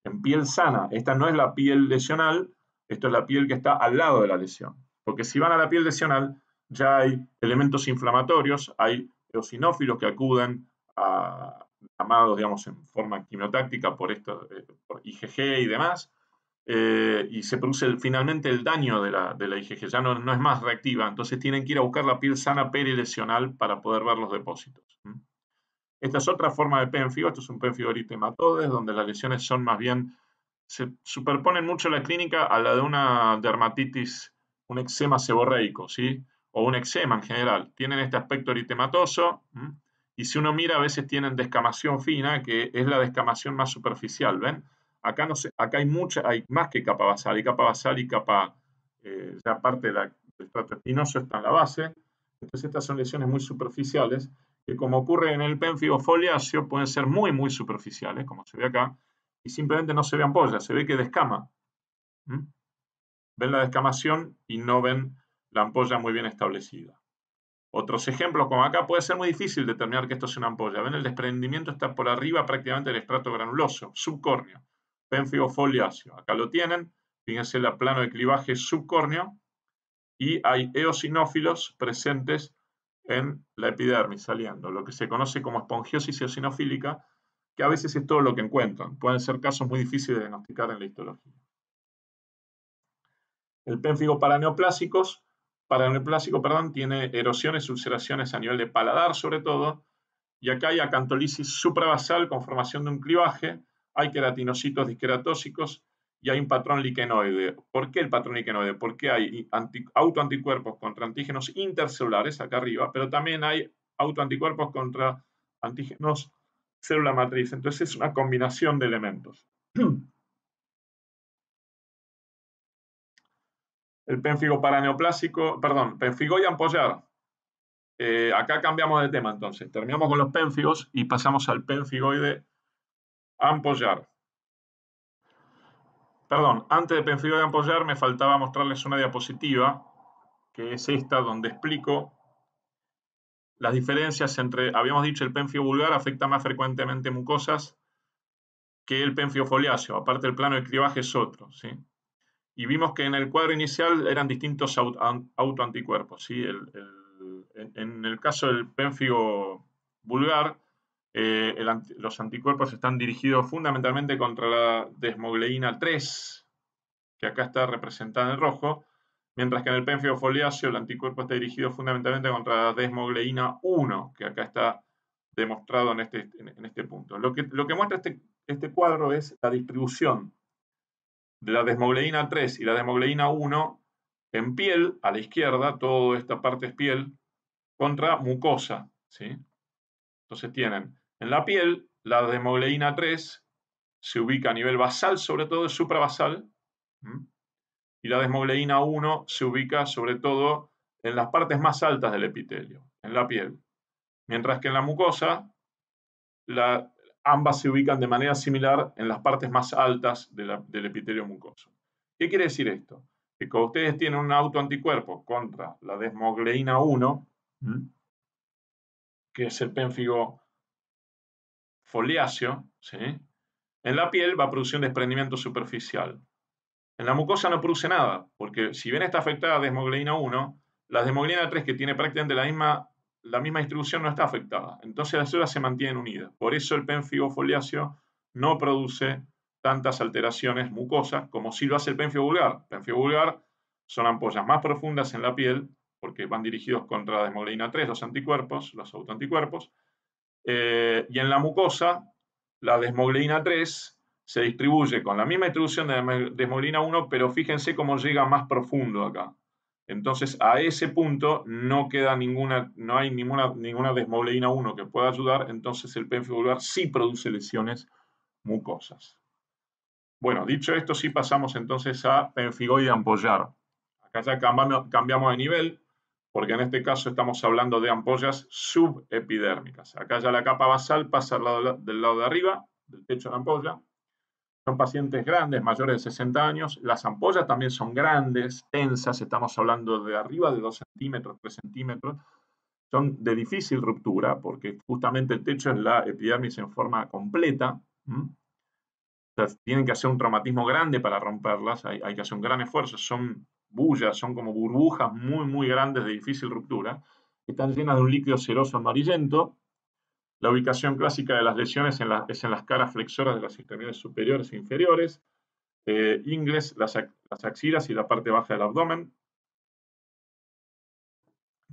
En piel sana, esta no es la piel lesional, esto es la piel que está al lado de la lesión. Porque si van a la piel lesional, ya hay elementos inflamatorios, hay eosinófilos que acuden llamados, digamos, en forma quimiotáctica por IgG y demás, y se produce finalmente el daño de la IgG, ya no es más reactiva, entonces tienen que ir a buscar la piel sana perilesional para poder ver los depósitos. Esta es otra forma de pénfigo, esto es un pénfigo eritematodes, donde las lesiones son más bien, se superponen mucho la clínica a la de una dermatitis, un eczema seborreico, ¿sí? O un eczema en general. Tienen este aspecto eritematoso, y si uno mira a veces tienen descamación fina, que es la descamación más superficial, ¿ven? Acá, no sé, acá hay más que capa basal, y capa, ya parte del estrato espinoso está en la base. Entonces estas son lesiones muy superficiales, que como ocurre en el pénfigo foliáceo, pueden ser muy, muy superficiales, como se ve acá, y simplemente no se ve ampolla, se ve que descama. Ven la descamación y no ven la ampolla muy bien establecida. Otros ejemplos, como acá, puede ser muy difícil determinar que esto es una ampolla. Ven, el desprendimiento está por arriba prácticamente del estrato granuloso, subcórneo, pénfigo foliáceo. Acá lo tienen, fíjense el plano de clivaje subcórneo, y hay eosinófilos presentes en la epidermis saliendo, lo que se conoce como esponjiosis eosinofílica, que a veces es todo lo que encuentran. Pueden ser casos muy difíciles de diagnosticar en la histología. El pénfigo paraneoplásico, tiene erosiones, ulceraciones a nivel de paladar sobre todo, y acá hay acantolisis suprabasal con formación de un clivaje, hay queratinocitos disqueratóxicos y hay un patrón liquenoide. ¿Por qué el patrón liquenoide? Porque hay autoanticuerpos contra antígenos intercelulares acá arriba, pero también hay autoanticuerpos contra antígenos célula matriz. Entonces es una combinación de elementos. El pénfigo paraneoplásico, perdón, pénfigoide ampollar. Acá cambiamos de tema entonces. Terminamos con los pénfigos y pasamos al pénfigoide ampollar. Perdón, antes de pénfigoide ampollar me faltaba mostrarles una diapositiva, que es esta, donde explico las diferencias entre, habíamos dicho, el pénfigo vulgar afecta más frecuentemente mucosas que el pénfigo foliáceo, aparte el plano de clivaje es otro, ¿sí? Y vimos que en el cuadro inicial eran distintos autoanticuerpos, ¿sí? En el caso del pénfigo vulgar, los anticuerpos están dirigidos fundamentalmente contra la desmogleína 3, que acá está representada en rojo, mientras que en el pénfigo foliáceo el anticuerpo está dirigido fundamentalmente contra la desmogleína 1, que acá está demostrado en este punto. Lo que muestra este cuadro es la distribución de la desmogleína 3 y la desmogleína 1 en piel, a la izquierda, toda esta parte es piel, contra mucosa, ¿sí? Entonces tienen en la piel, la desmogleína 3 se ubica a nivel basal, sobre todo, es suprabasal, y la desmogleína 1 se ubica sobre todo en las partes más altas del epitelio, en la piel. Mientras que en la mucosa, ambas se ubican de manera similar en las partes más altas del epitelio mucoso. ¿Qué quiere decir esto? Que cuando ustedes tienen un autoanticuerpo contra la desmogleína 1, que es el pénfigo foliáceo, ¿sí? En la piel va a producir un desprendimiento superficial. En la mucosa no produce nada, porque si bien está afectada desmogleína 1, la deshemoglobina 3, que tiene prácticamente la misma distribución, no está afectada. Entonces las células se mantienen unidas. Por eso el pénfigo foliáceo no produce tantas alteraciones mucosas como sí lo hace el pénfigo vulgar. El pénfigo vulgar son ampollas más profundas en la piel, porque van dirigidos contra la deshemoglobina 3, los anticuerpos, los autoanticuerpos, y en la mucosa, la deshemoglobina 3 se distribuye con la misma distribución de deshemoglobina 1, pero fíjense cómo llega más profundo acá. Entonces, a ese punto no queda no hay ninguna deshemoglobina 1 que pueda ayudar, entonces el pénfigo vulgar sí produce lesiones mucosas. Bueno, dicho esto, sí pasamos entonces a pemfigoide ampollar. Acá ya cambiamos de nivel, porque en este caso estamos hablando de ampollas subepidérmicas. Acá ya la capa basal pasa del lado de arriba, del techo de la ampolla. Son pacientes grandes, mayores de 60 años. Las ampollas también son grandes, tensas, estamos hablando de arriba de 2 centímetros, 3 centímetros. Son de difícil ruptura, porque justamente el techo es la epidermis en forma completa. O sea, tienen que hacer un traumatismo grande para romperlas, hay que hacer un gran esfuerzo, son bullas, son como burbujas muy, muy grandes de difícil ruptura, están llenas de un líquido ceroso amarillento. La ubicación clásica de las lesiones es en las caras flexoras de las extremidades superiores e inferiores, ingles, las axilas y la parte baja del abdomen.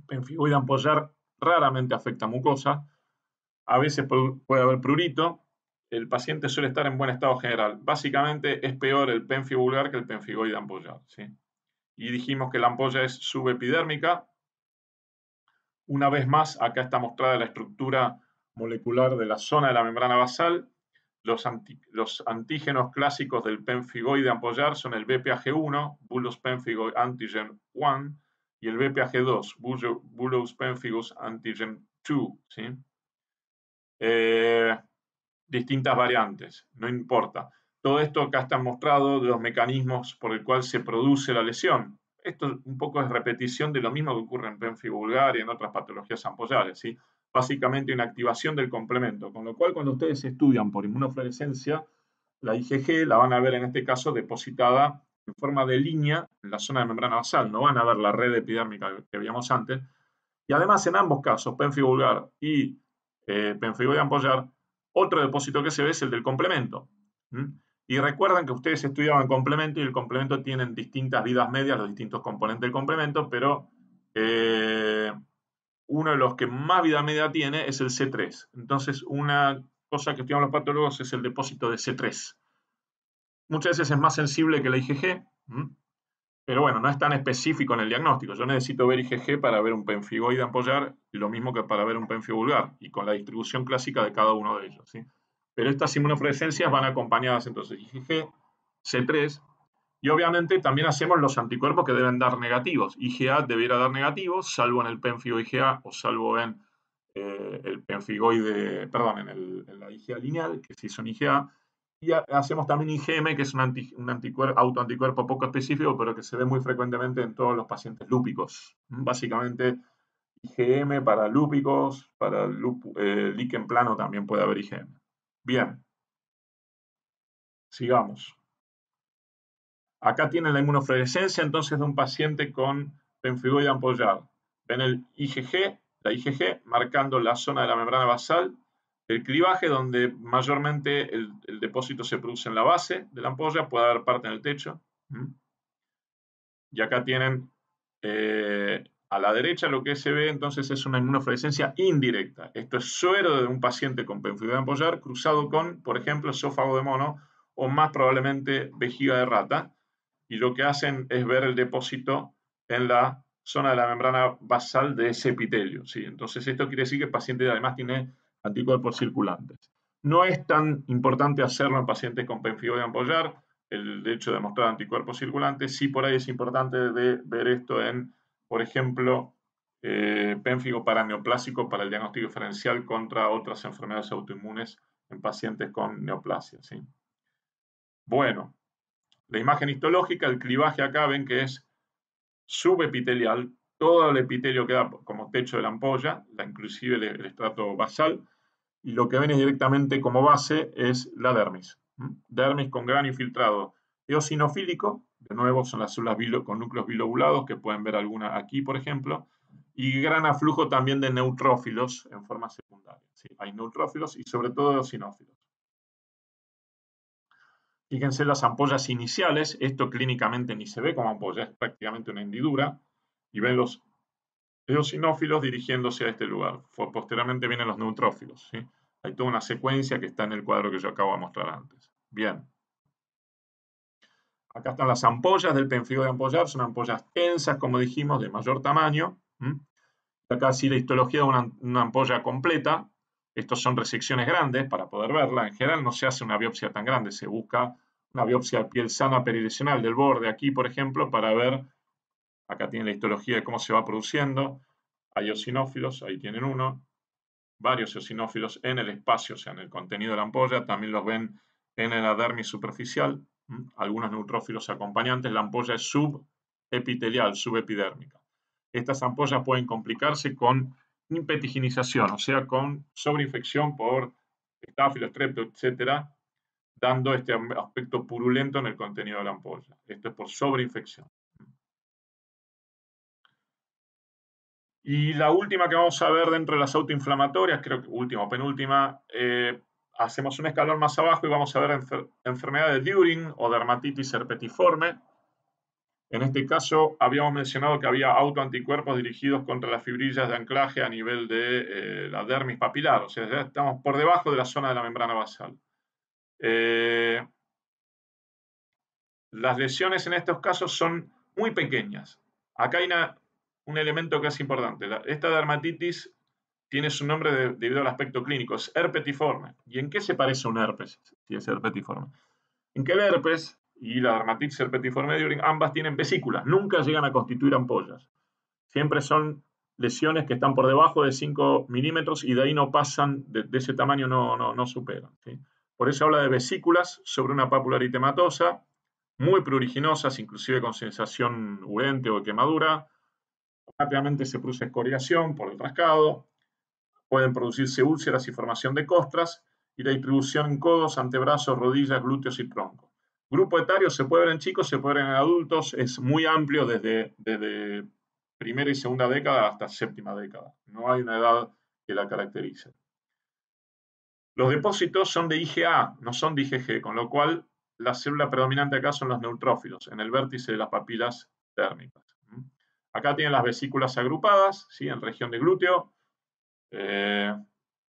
Pemfigoide ampollar raramente afecta mucosa, a veces puede haber prurito. El paciente suele estar en buen estado general. Básicamente es peor el pénfigo vulgar que el pemfigoide ampollar, ¿sí? Y dijimos que la ampolla es subepidérmica. Una vez más, acá está mostrada la estructura molecular de la zona de la membrana basal. Los antígenos clásicos del pemfigoide ampollar son el BPAG1, Bullous pemphigoid antigen 1, y el BPAG2, Bullous pemphigus antigen 2, ¿sí? Distintas variantes, no importa. Todo esto acá está mostrado de los mecanismos por el cual se produce la lesión. Esto un poco es repetición de lo mismo que ocurre en pénfigo vulgar y en otras patologías ampollares, ¿sí? Básicamente una activación del complemento, con lo cual cuando ustedes estudian por inmunofluorescencia, la IgG la van a ver en este caso depositada en forma de línea en la zona de membrana basal, no van a ver la red epidérmica que veíamos antes. Y además en ambos casos, pénfigo vulgar y pemfigoide ampollar, otro depósito que se ve es el del complemento. Y recuerden que ustedes estudiaban complemento y el complemento tiene distintas vidas medias, los distintos componentes del complemento, pero uno de los que más vida media tiene es el C3. Entonces, una cosa que estudian los patólogos es el depósito de C3. Muchas veces es más sensible que la IgG, pero bueno, no es tan específico en el diagnóstico. Yo necesito ver IgG para ver un pemfigoide ampollar, lo mismo que para ver un pénfigo vulgar, y con la distribución clásica de cada uno de ellos, ¿sí? Pero estas inmunofluorescencias van acompañadas entonces IgG, C3, y obviamente también hacemos los anticuerpos que deben dar negativos. IgA debiera dar negativos, salvo en el pénfigo IgA o salvo en el pemfigoide, perdón, en la IgA lineal, que sí son IgA. Y hacemos también IgM, que es un autoanticuerpo poco específico, pero que se ve muy frecuentemente en todos los pacientes lúpicos. Básicamente, IgM para lúpicos, para líquen plano también puede haber IgM. Bien, sigamos. Acá tienen la inmunofluorescencia entonces de un paciente con pemfigoide ampollar. Ven el IgG, la IgG, marcando la zona de la membrana basal, el clivaje donde mayormente el depósito se produce en la base de la ampolla, puede haber parte en el techo. Y acá tienen a la derecha lo que se ve entonces es una inmunofluorescencia indirecta. Esto es suero de un paciente con pemfigoide ampollar cruzado con, por ejemplo, esófago de mono o más probablemente vejiga de rata. Y lo que hacen es ver el depósito en la zona de la membrana basal de ese epitelio, ¿sí? Entonces esto quiere decir que el paciente además tiene anticuerpos circulantes. No es tan importante hacerlo en pacientes con pemfigoide ampollar, el hecho de mostrar anticuerpos circulantes. Sí, por ahí es importante ver esto en, por ejemplo, pénfigo paraneoplásico para el diagnóstico diferencial contra otras enfermedades autoinmunes en pacientes con neoplasia, ¿sí? Bueno, la imagen histológica, el clivaje acá ven que es subepitelial, todo el epitelio queda como techo de la ampolla, inclusive el estrato basal, y lo que ven es directamente como base es la dermis. Dermis con gran infiltrado eosinofílico, de nuevo son las células con núcleos bilobulados, que pueden ver alguna aquí, por ejemplo, y gran aflujo también de neutrófilos en forma secundaria. ¿Sí? Hay neutrófilos y sobre todo eosinófilos. Fíjense las ampollas iniciales, esto clínicamente ni se ve como ampolla, es prácticamente una hendidura, y ven los eosinófilos dirigiéndose a este lugar. Posteriormente vienen los neutrófilos. ¿Sí? Hay toda una secuencia que está en el cuadro que yo acabo de mostrar antes. Bien. Acá están las ampollas del pemfigoide ampollar, son ampollas tensas, como dijimos, de mayor tamaño. Acá sí la histología de una ampolla completa. Estos son resecciones grandes para poder verla. En general no se hace una biopsia tan grande, se busca una biopsia de piel sana perilesional del borde aquí, por ejemplo, para ver, acá tienen la histología de cómo se va produciendo. Hay eosinófilos, ahí tienen uno, varios eosinófilos en el espacio, o sea, en el contenido de la ampolla. También los ven en la dermis superficial, algunos neutrófilos acompañantes. La ampolla es subepitelial, subepidérmica. Estas ampollas pueden complicarse con impetiginización, o sea, con sobreinfección por estáfilo, estrepto, etcétera, dando este aspecto purulento en el contenido de la ampolla. Esto es por sobreinfección. Y la última que vamos a ver dentro de las autoinflamatorias, creo que última o penúltima, hacemos un escalón más abajo y vamos a ver enfermedad de During o dermatitis herpetiforme. En este caso, habíamos mencionado que había autoanticuerpos dirigidos contra las fibrillas de anclaje a nivel de la dermis papilar, o sea, ya estamos por debajo de la zona de la membrana basal. Las lesiones en estos casos son muy pequeñas. Acá hay un elemento que es importante. Esta dermatitis tiene su nombre debido al aspecto clínico, es herpetiforme. ¿Y en qué se parece un herpes si es herpetiforme? En que el herpes y la dermatitis herpetiforme de During ambas tienen vesículas, nunca llegan a constituir ampollas. Siempre son lesiones que están por debajo de 5 milímetros y de ahí no pasan, de ese tamaño no superan. ¿Sí? Por eso habla de vesículas sobre una pápula eritematosa, muy pruriginosas, inclusive con sensación urente o de quemadura. Rápidamente se produce escoriación por el rascado, pueden producirse úlceras y formación de costras, y la distribución en codos, antebrazos, rodillas, glúteos y tronco. Grupo etario se puede ver en chicos, se puede ver en adultos, es muy amplio desde primera y segunda década hasta séptima década. No hay una edad que la caracterice. Los depósitos son de IgA, no son de IgG, con lo cual la célula predominante acá son los neutrófilos, en el vértice de las papilas térmicas. Acá tienen las vesículas agrupadas, ¿sí? En región de glúteo.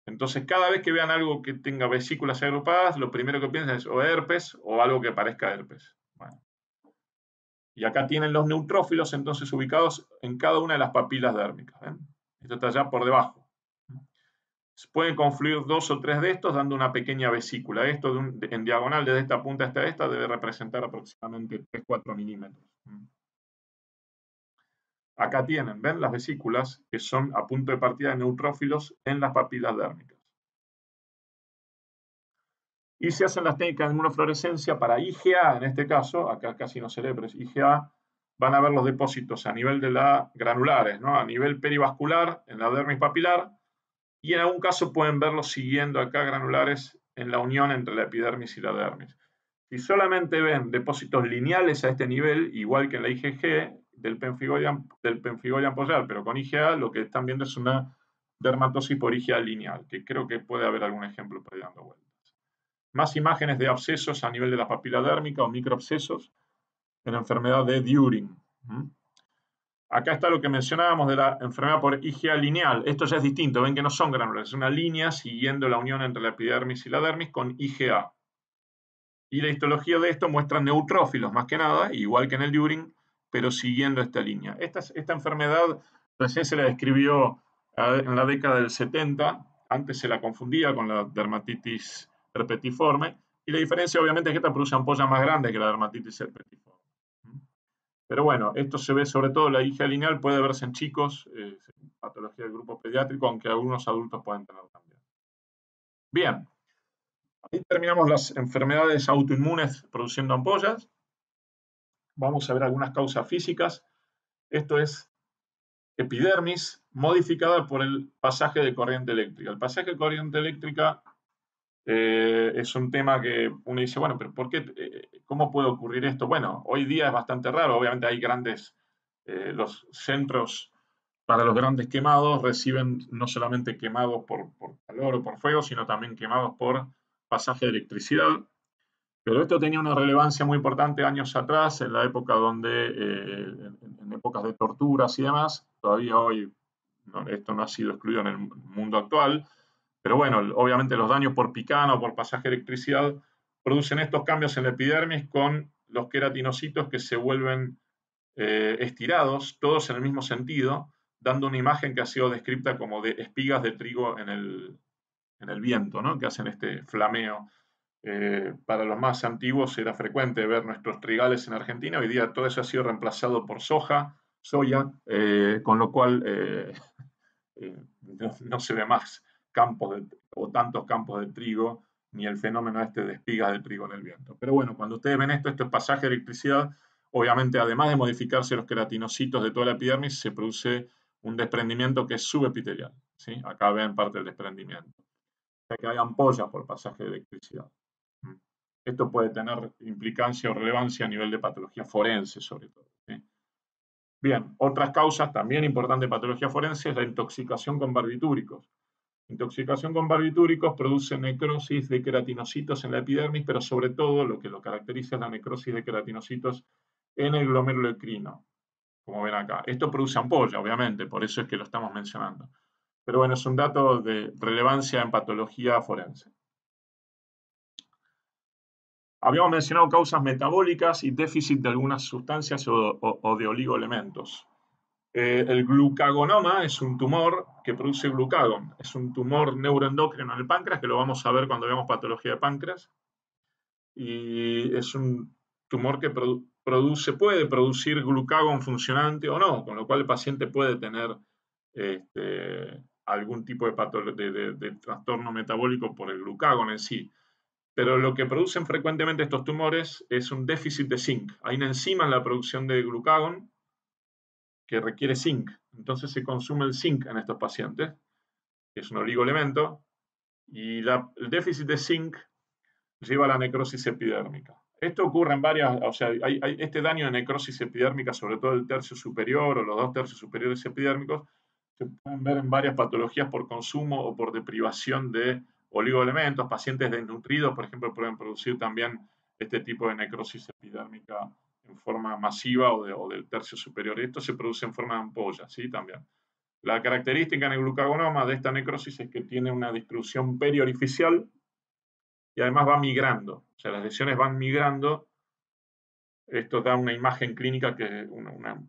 Entonces, cada vez que vean algo que tenga vesículas agrupadas, lo primero que piensan es o herpes o algo que parezca herpes. Bueno. Y acá tienen los neutrófilos, entonces, ubicados en cada una de las papilas dérmicas. ¿Ven? Esto está ya por debajo. Pueden confluir 2 o 3 de estos dando una pequeña vesícula. Esto en diagonal desde esta punta hasta esta debe representar aproximadamente 3-4 milímetros. Acá tienen, ¿ven? Las vesículas que son a punto de partida de neutrófilos en las papilas dérmicas. Y se hacen las técnicas de inmunofluorescencia para IgA, en este caso, acá casi no se lee, pero es IgA, van a ver los depósitos a nivel de las granulares, ¿no? A nivel perivascular, en la dermis papilar, y en algún caso pueden verlos siguiendo acá granulares en la unión entre la epidermis y la dermis. Si solamente ven depósitos lineales a este nivel, igual que en la IgG del pemfigoide ampollar, pero con IgA, lo que están viendo es una dermatosis por IgA lineal, que creo que puede haber algún ejemplo por ahí dando vueltas. Más imágenes de abscesos a nivel de la papila dérmica o microabscesos en la enfermedad de During. Acá está lo que mencionábamos de la enfermedad por IgA lineal. Esto ya es distinto, ven que no son granulares, es una línea siguiendo la unión entre la epidermis y la dermis con IgA. Y la histología de esto muestra neutrófilos más que nada, igual que en el During, pero siguiendo esta línea. Esta enfermedad recién se la describió en la década del 70, antes se la confundía con la dermatitis herpetiforme, y la diferencia obviamente es que esta produce ampollas más grandes que la dermatitis herpetiforme. Pero bueno, esto se ve sobre todo, la IgA lineal puede verse en chicos, patología del grupo pediátrico, aunque algunos adultos pueden tener también. Bien, ahí terminamos las enfermedades autoinmunes produciendo ampollas. Vamos a ver algunas causas físicas. Esto es epidermis modificada por el pasaje de corriente eléctrica. El pasaje de corriente eléctrica Es un tema que uno dice, bueno, pero ¿por qué? ¿Cómo puede ocurrir esto? Bueno, hoy día es bastante raro, obviamente hay grandes, los centros para los grandes quemados reciben no solamente quemados por calor o por fuego, sino también quemados por pasaje de electricidad. Pero esto tenía una relevancia muy importante años atrás, en la época donde, en épocas de torturas y demás, todavía hoy esto no ha sido excluido en el mundo actual, pero bueno, obviamente los daños por picana o por pasaje de electricidad producen estos cambios en la epidermis con los queratinocitos que se vuelven estirados, todos en el mismo sentido, dando una imagen que ha sido descrita como de espigas de trigo en el viento, ¿no? Que hacen este flameo. Para los más antiguos era frecuente ver nuestros trigales en Argentina, hoy día todo eso ha sido reemplazado por soya, con lo cual no se ve más o tantos campos de trigo, ni el fenómeno este de espigas de trigo en el viento. Pero bueno, cuando ustedes ven esto es pasaje de electricidad, obviamente además de modificarse los queratinocitos de toda la epidermis, se produce un desprendimiento que es subepitelial, ¿sí? Acá ven parte del desprendimiento. O sea que hay ampollas por pasaje de electricidad. Esto puede tener implicancia o relevancia a nivel de patología forense, sobre todo, ¿sí? Bien, otras causas también importantes de patología forense es la intoxicación con barbitúricos. Intoxicación con barbitúricos produce necrosis de queratinocitos en la epidermis, pero sobre todo lo que lo caracteriza es la necrosis de queratinocitos en el glomérulo endocrino, como ven acá. Esto produce ampolla, obviamente, por eso es que lo estamos mencionando. Pero bueno, es un dato de relevancia en patología forense. Habíamos mencionado causas metabólicas y déficit de algunas sustancias o de oligoelementos. El glucagonoma es un tumor que produce glucagón. Es un tumor neuroendocrino en el páncreas, que lo vamos a ver cuando veamos patología de páncreas. Y es un tumor que puede producir glucagón funcionante o no, con lo cual el paciente puede tener algún tipo de trastorno metabólico por el glucagón en sí. Pero lo que producen frecuentemente estos tumores es un déficit de zinc. Hay una enzima en la producción de glucagón que requiere zinc. Entonces se consume el zinc en estos pacientes, que es un oligoelemento, y el déficit de zinc lleva a la necrosis epidérmica. Esto ocurre en varias, o sea, hay este daño de necrosis epidérmica, sobre todo el tercio superior o los 2 tercios superiores epidérmicos, se pueden ver en varias patologías por consumo o por deprivación de oligoelementos. Pacientes desnutridos, por ejemplo, pueden producir también este tipo de necrosis epidérmica en forma masiva o del tercio superior. Y esto se produce en forma de ampolla, ¿sí? También. La característica en el glucagonoma de esta necrosis es que tiene una distribución periorificial y además va migrando. O sea, las lesiones van migrando. Esto da una imagen clínica, una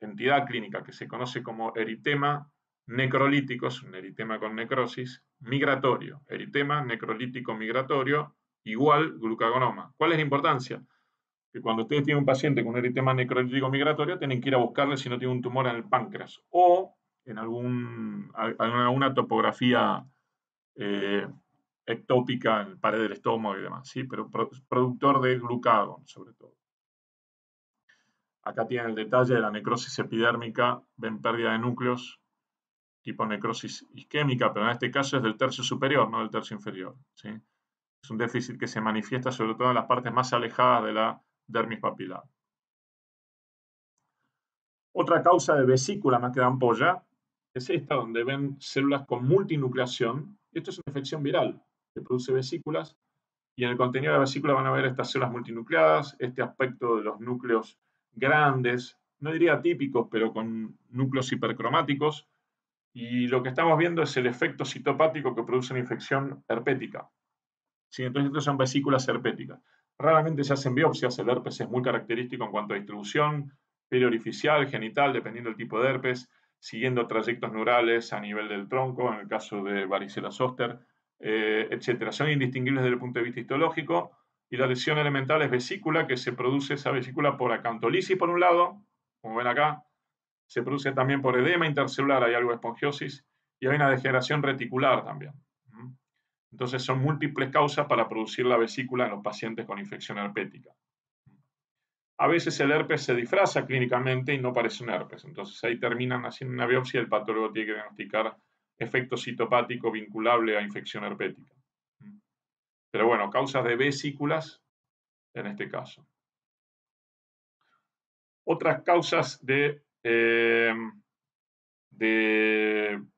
entidad clínica que se conoce como eritema necrolítico, es un eritema con necrosis, migratorio. Eritema necrolítico migratorio igual glucagonoma. ¿Cuál es la importancia? Que cuando ustedes tienen un paciente con un eritema necrolítico migratorio, tienen que ir a buscarle si no tiene un tumor en el páncreas o en alguna topografía ectópica en pared del estómago y demás, ¿sí? Pero productor de glucagón, sobre todo. Acá tienen el detalle de la necrosis epidérmica, ven pérdida de núcleos, tipo necrosis isquémica, pero en este caso es del tercio superior, no del tercio inferior, ¿sí? Es un déficit que se manifiesta sobre todo en las partes más alejadas de la dermis papilar. Otra causa de vesícula más que de ampolla es esta, donde ven células con multinucleación. Esto es una infección viral que produce vesículas y en el contenido de la vesícula van a ver estas células multinucleadas, este aspecto de los núcleos grandes, no diría típicos, pero con núcleos hipercromáticos. Y lo que estamos viendo es el efecto citopático que produce una infección herpética. ¿Sí? Entonces, estas son vesículas herpéticas. Raramente se hacen biopsias, el herpes es muy característico en cuanto a distribución, periorificial, genital, dependiendo del tipo de herpes, siguiendo trayectos neurales a nivel del tronco, en el caso de varicela zoster, etc. Son indistinguibles desde el punto de vista histológico, y la lesión elemental es vesícula, que se produce esa vesícula por acantolisis por un lado, como ven acá, se produce también por edema intercelular, hay algo de esponjosis, y hay una degeneración reticular también. Entonces son múltiples causas para producir la vesícula en los pacientes con infección herpética. A veces el herpes se disfraza clínicamente y no parece un herpes. Entonces ahí terminan haciendo una biopsia y el patólogo tiene que diagnosticar efecto citopático vinculable a infección herpética. Pero bueno, causas de vesículas en este caso. Otras causas de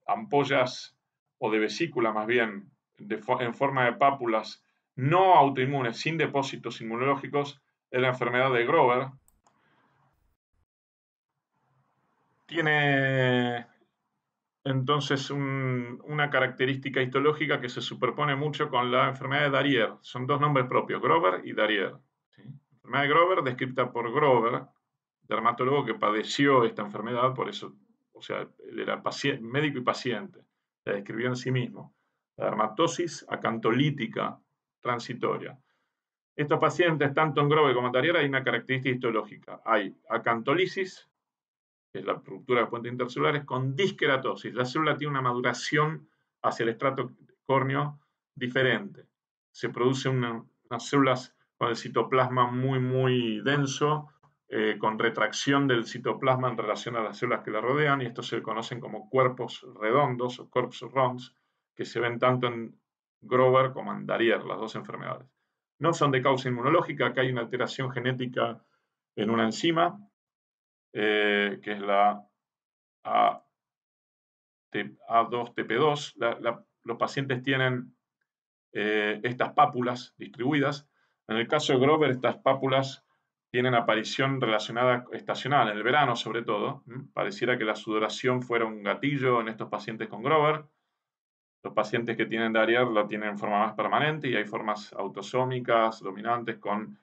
ampollas o de vesícula más bien en forma de pápulas no autoinmunes sin depósitos inmunológicos es la enfermedad de Grover. Tiene entonces una característica histológica que se superpone mucho con la enfermedad de Darrier. Son dos nombres propios, Grover y Darrier. ¿Sí? La enfermedad de Grover, descrita por Grover, dermatólogo que padeció esta enfermedad, por eso, o sea, él era médico y paciente, la describió en sí mismo. La dermatosis acantolítica transitoria. Estos pacientes, tanto en Grover como en Darrier, hay una característica histológica. Hay acantolisis, que es la ruptura de puentes intercelulares, con disqueratosis. La célula tiene una maduración hacia el estrato córneo diferente. Se producen unas células con el citoplasma muy denso, con retracción del citoplasma en relación a las células que la rodean, y estos se conocen como cuerpos redondos o corps ronds, que se ven tanto en Grover como en Darrier, las dos enfermedades. No son de causa inmunológica, acá hay una alteración genética en una enzima, que es la A2TP2. Los pacientes tienen estas pápulas distribuidas. En el caso de Grover, estas pápulas tienen aparición relacionada estacional, en el verano sobre todo. Pareciera que la sudoración fuera un gatillo en estos pacientes con Grover. Los pacientes que tienen Darrier lo tienen en forma más permanente y hay formas autosómicas dominantes con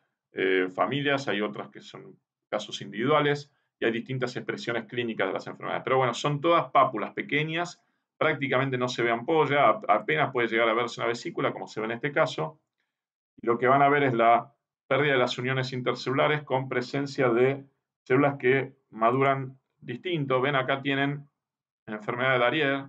familias, hay otras que son casos individuales y hay distintas expresiones clínicas de las enfermedades. Pero bueno, son todas pápulas pequeñas, prácticamente no se ve ampolla, apenas puede llegar a verse una vesícula, como se ve en este caso, y lo que van a ver es la pérdida de las uniones intercelulares con presencia de células que maduran distinto. Ven, acá tienen enfermedad de Darrier,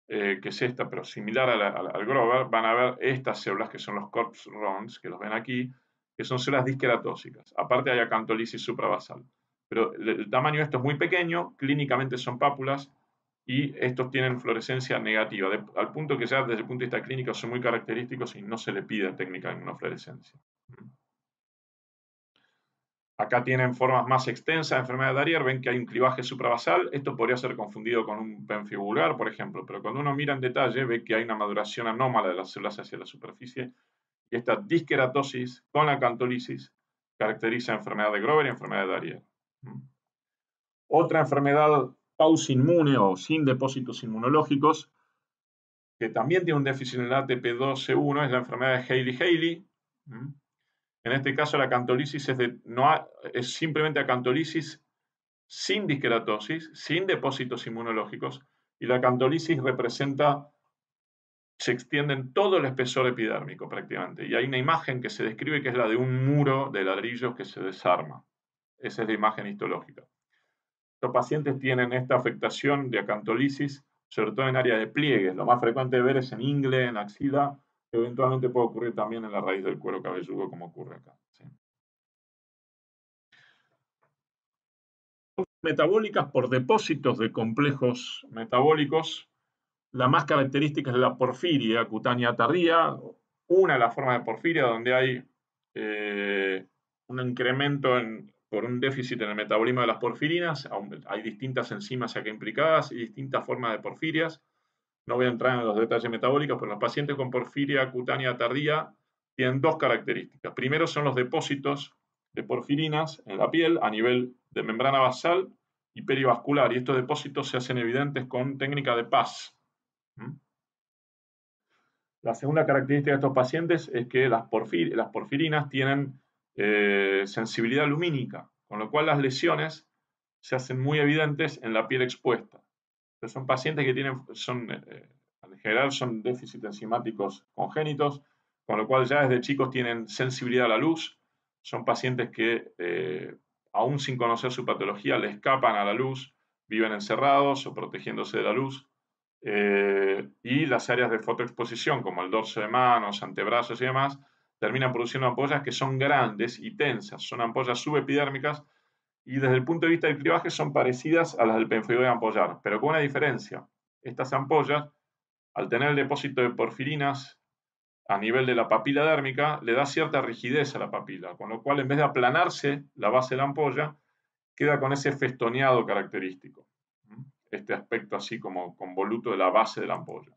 que es esta, pero similar al Grover, van a ver estas células que son los corps ronds, que los ven aquí, que son células disqueratóxicas. Aparte hay acantolisis supravasal. Pero el tamaño de esto es muy pequeño, clínicamente son pápulas y estos tienen fluorescencia negativa, al punto que ya desde el punto de vista clínico son muy característicos y no se le pide técnica de inmunofluorescencia. Acá tienen formas más extensas de enfermedad de Darrier, ven que hay un clivaje supravasal, esto podría ser confundido con un penfio vulgar, por ejemplo, pero cuando uno mira en detalle ve que hay una maduración anómala de las células hacia la superficie y esta disqueratosis con la acantolisis caracteriza enfermedad de Grover y enfermedad de Darrier. Otra enfermedad pausinmune o sin depósitos inmunológicos, que también tiene un déficit en el ATP2C1, es la enfermedad de Hailey-Hailey. En este caso la acantolisis es simplemente acantolisis sin disqueratosis, sin depósitos inmunológicos, y la acantolisis se extiende en todo el espesor epidérmico prácticamente. Y hay una imagen que se describe que es la de un muro de ladrillos que se desarma. Esa es la imagen histológica. Los pacientes tienen esta afectación de acantolisis, sobre todo en área de pliegues. Lo más frecuente de ver es en ingle, en axila, que eventualmente puede ocurrir también en la raíz del cuero cabelludo, como ocurre acá. ¿Sí? Metabólicas por depósitos de complejos metabólicos. La más característica es la porfiria cutánea tardía, una de las formas de porfiria donde hay un incremento por un déficit en el metabolismo de las porfirinas. Hay distintas enzimas acá implicadas y distintas formas de porfirias. No voy a entrar en los detalles metabólicos, pero los pacientes con porfiria cutánea tardía tienen dos características. Primero son los depósitos de porfirinas en la piel a nivel de membrana basal y perivascular, y estos depósitos se hacen evidentes con técnica de PAS. La segunda característica de estos pacientes es que las porfirinas tienen sensibilidad lumínica, con lo cual las lesiones se hacen muy evidentes en la piel expuesta. Entonces son pacientes que en general son déficits enzimáticos congénitos, con lo cual ya desde chicos tienen sensibilidad a la luz. Son pacientes que, aún sin conocer su patología, le escapan a la luz, viven encerrados o protegiéndose de la luz. Y las áreas de fotoexposición, como el dorso de manos, antebrazos y demás, terminan produciendo ampollas que son grandes y tensas. Son ampollas subepidérmicas y desde el punto de vista del clivaje son parecidas a las del penfoide ampollar, pero con una diferencia. Estas ampollas, al tener el depósito de porfirinas a nivel de la papila dérmica, le da cierta rigidez a la papila, con lo cual en vez de aplanarse la base de la ampolla, queda con ese festoneado característico. Este aspecto así como convoluto de la base de la ampolla.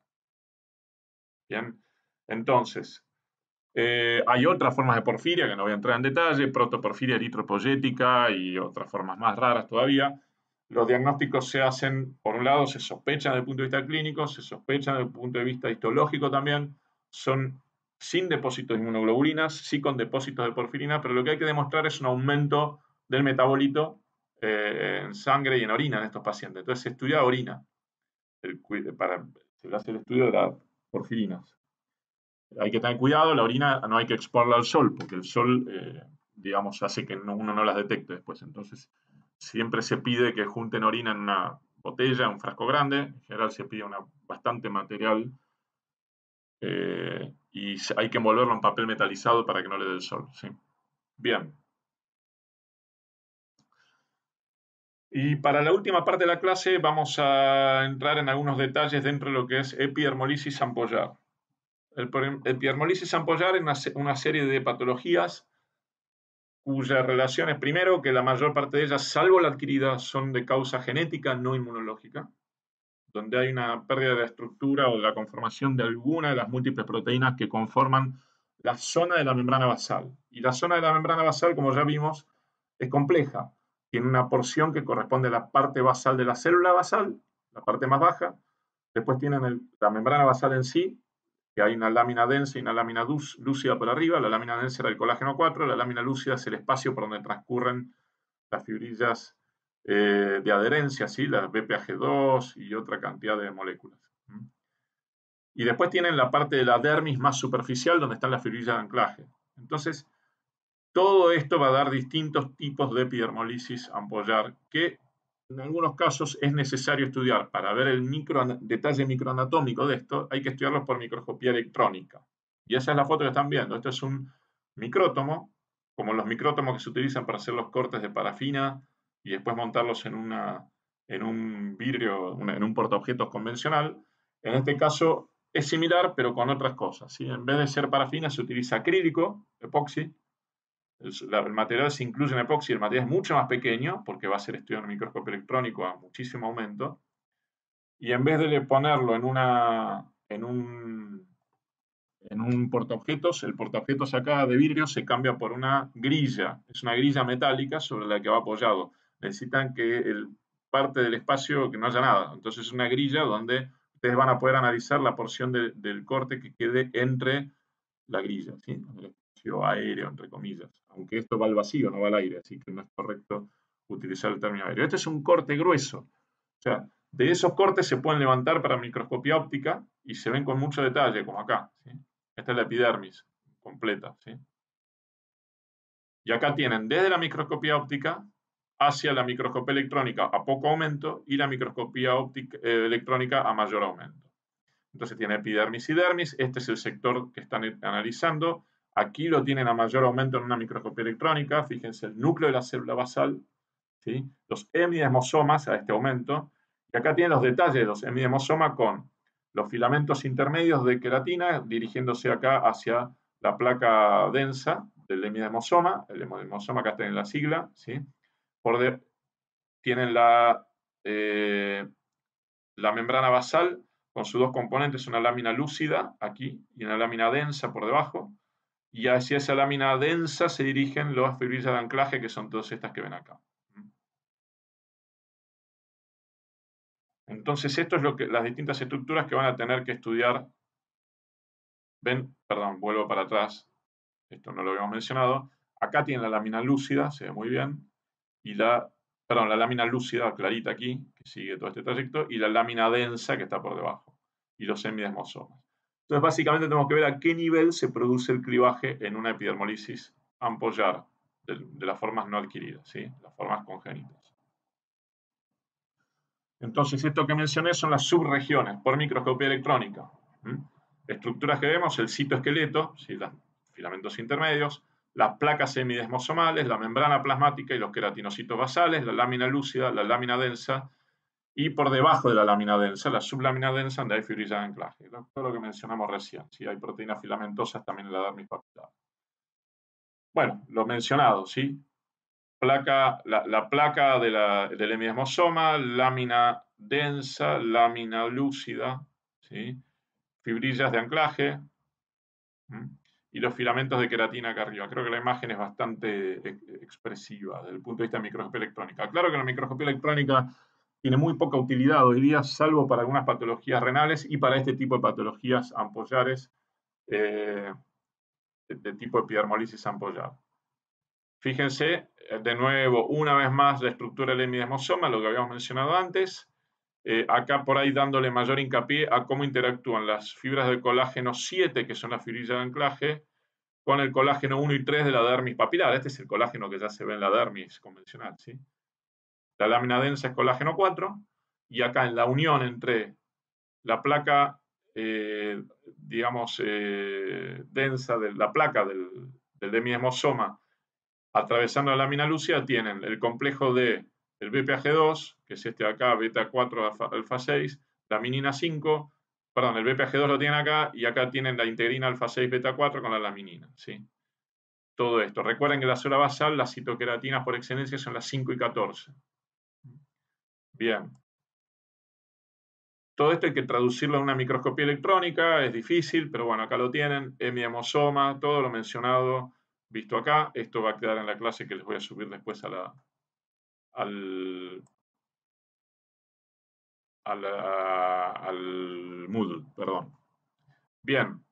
Bien, entonces, hay otras formas de porfiria que no voy a entrar en detalle, protoporfiria eritropoyética y otras formas más raras todavía. Los diagnósticos se hacen, por un lado, se sospechan desde el punto de vista clínico, se sospechan desde el punto de vista histológico también, son sin depósitos de inmunoglobulinas, sí con depósitos de porfirina, pero lo que hay que demostrar es un aumento del metabolito en sangre y en orina en estos pacientes. Entonces se estudia orina, se hace el estudio de las porfirinas. Hay que tener cuidado, la orina no hay que exponerla al sol, porque el sol, digamos, hace que uno no las detecte después. Entonces, siempre se pide que junten orina en una botella, un frasco grande. En general se pide bastante material y hay que envolverlo en papel metalizado para que no le dé el sol. ¿Sí? Bien. Y para la última parte de la clase vamos a entrar en algunos detalles dentro de lo que es epidermolisis ampollar. El epidermolisis ampollar es una serie de patologías cuyas relaciones, primero, que la mayor parte de ellas, salvo la adquirida, son de causa genética, no inmunológica, donde hay una pérdida de la estructura o de la conformación de alguna de las múltiples proteínas que conforman la zona de la membrana basal. Y la zona de la membrana basal, como ya vimos, es compleja. Tiene una porción que corresponde a la parte basal de la célula basal, la parte más baja. Después tienen la membrana basal en sí, que hay una lámina densa y una lámina lúcida por arriba. La lámina densa era el colágeno 4, la lámina lúcida es el espacio por donde transcurren las fibrillas de adherencia, ¿sí? Las BPAG2 y otra cantidad de moléculas. Y después tienen la parte de la dermis más superficial, donde están las fibrillas de anclaje. Entonces, todo esto va a dar distintos tipos de epidermolisis ampollar que en algunos casos es necesario estudiar. Para ver el detalle microanatómico de esto, hay que estudiarlos por microscopía electrónica. Y esa es la foto que están viendo. Esto es un micrótomo, como los micrótomos que se utilizan para hacer los cortes de parafina y después montarlos en un vidrio, en un portaobjetos convencional. En este caso es similar, pero con otras cosas, ¿sí? En vez de ser parafina, se utiliza acrílico, epoxi. El material se incluye en epoxi, el material es mucho más pequeño porque va a ser estudiado en microscopio electrónico a muchísimo aumento. Y en vez de ponerlo en un portaobjetos, el portaobjetos acá de vidrio se cambia por una grilla. Es una grilla metálica sobre la que va apoyado. Necesitan que parte del espacio que no haya nada. Entonces es una grilla donde ustedes van a poder analizar la porción del corte que quede entre la grilla, ¿sí? El espacio aéreo, entre comillas. Aunque esto va al vacío, no va al aire, así que no es correcto utilizar el término aéreo. Este es un corte grueso. O sea, de esos cortes se pueden levantar para microscopía óptica y se ven con mucho detalle, como acá, ¿sí? Esta es la epidermis completa, ¿sí? Y acá tienen desde la microscopía óptica hacia la microscopía electrónica a poco aumento y la microscopía electrónica a mayor aumento. Entonces tiene epidermis y dermis, este es el sector que están analizando. Aquí lo tienen a mayor aumento en una microscopía electrónica, fíjense el núcleo de la célula basal, ¿sí? Los hemidesmosomas a este aumento, y acá tienen los detalles de los hemidesmosomas con los filamentos intermedios de queratina dirigiéndose acá hacia la placa densa del hemidesmosoma, el hemidesmosoma acá está en la sigla, ¿sí? Tienen la membrana basal con sus dos componentes, una lámina lúcida aquí y una lámina densa por debajo, y hacia esa lámina densa se dirigen las fibrillas de anclaje, que son todas estas que ven acá. Entonces, esto es las distintas estructuras que van a tener que estudiar. Ven, perdón, vuelvo para atrás, esto no lo habíamos mencionado. Acá tienen la lámina lúcida, se ve muy bien, y la lámina lúcida, clarita aquí, que sigue todo este trayecto, y la lámina densa que está por debajo, y los hemidesmosomas. Entonces, básicamente tenemos que ver a qué nivel se produce el clivaje en una epidermolisis ampollar, de las formas no adquiridas, ¿sí? Las formas congénitas. Entonces, esto que mencioné son las subregiones por microscopía electrónica. Estructuras que vemos, el citoesqueleto, ¿sí? Los filamentos intermedios, las placas semidesmosomales, la membrana plasmática y los queratinocitos basales, la lámina lúcida, la lámina densa y por debajo de la lámina densa, la sublámina densa, donde hay fibrillas de anclaje. Todo lo que mencionamos recién. Si hay proteínas filamentosas también en la dermis papilar. Bueno, lo mencionado, ¿sí? La placa del hemiesmosoma, lámina densa, lámina lúcida, ¿sí? Fibrillas de anclaje, y los filamentos de queratina acá arriba. Creo que la imagen es bastante expresiva desde el punto de vista de microscopía electrónica. Claro que la microscopía electrónica tiene muy poca utilidad hoy día, salvo para algunas patologías renales y para este tipo de patologías ampollares de tipo epidermolisis ampollar. Fíjense, de nuevo, una vez más, la estructura del hemiesmosoma, lo que habíamos mencionado antes. Acá por ahí dándole mayor hincapié a cómo interactúan las fibras del colágeno 7, que son las fibrillas de anclaje, con el colágeno 1 y 3 de la dermis papilar. Este es el colágeno que ya se ve en la dermis convencional, ¿sí? La lámina densa es colágeno 4, y acá en la unión entre la placa, digamos, densa, de la placa del hemiesmosoma, atravesando la lámina lúcida, tienen el complejo de el BPAG2, que es este de acá, beta 4 alfa 6, la laminina 5, perdón, el BPAG2 lo tienen acá, y acá tienen la integrina alfa 6 beta 4 con la laminina, ¿sí? Todo esto. Recuerden que la célula basal, las citoqueratinas por excelencia son las 5 y 14. Bien. Todo esto hay que traducirlo en una microscopía electrónica, es difícil, pero bueno, acá lo tienen, hemiemosoma, todo lo mencionado, visto acá. Esto va a quedar en la clase que les voy a subir después al Moodle, perdón. Bien,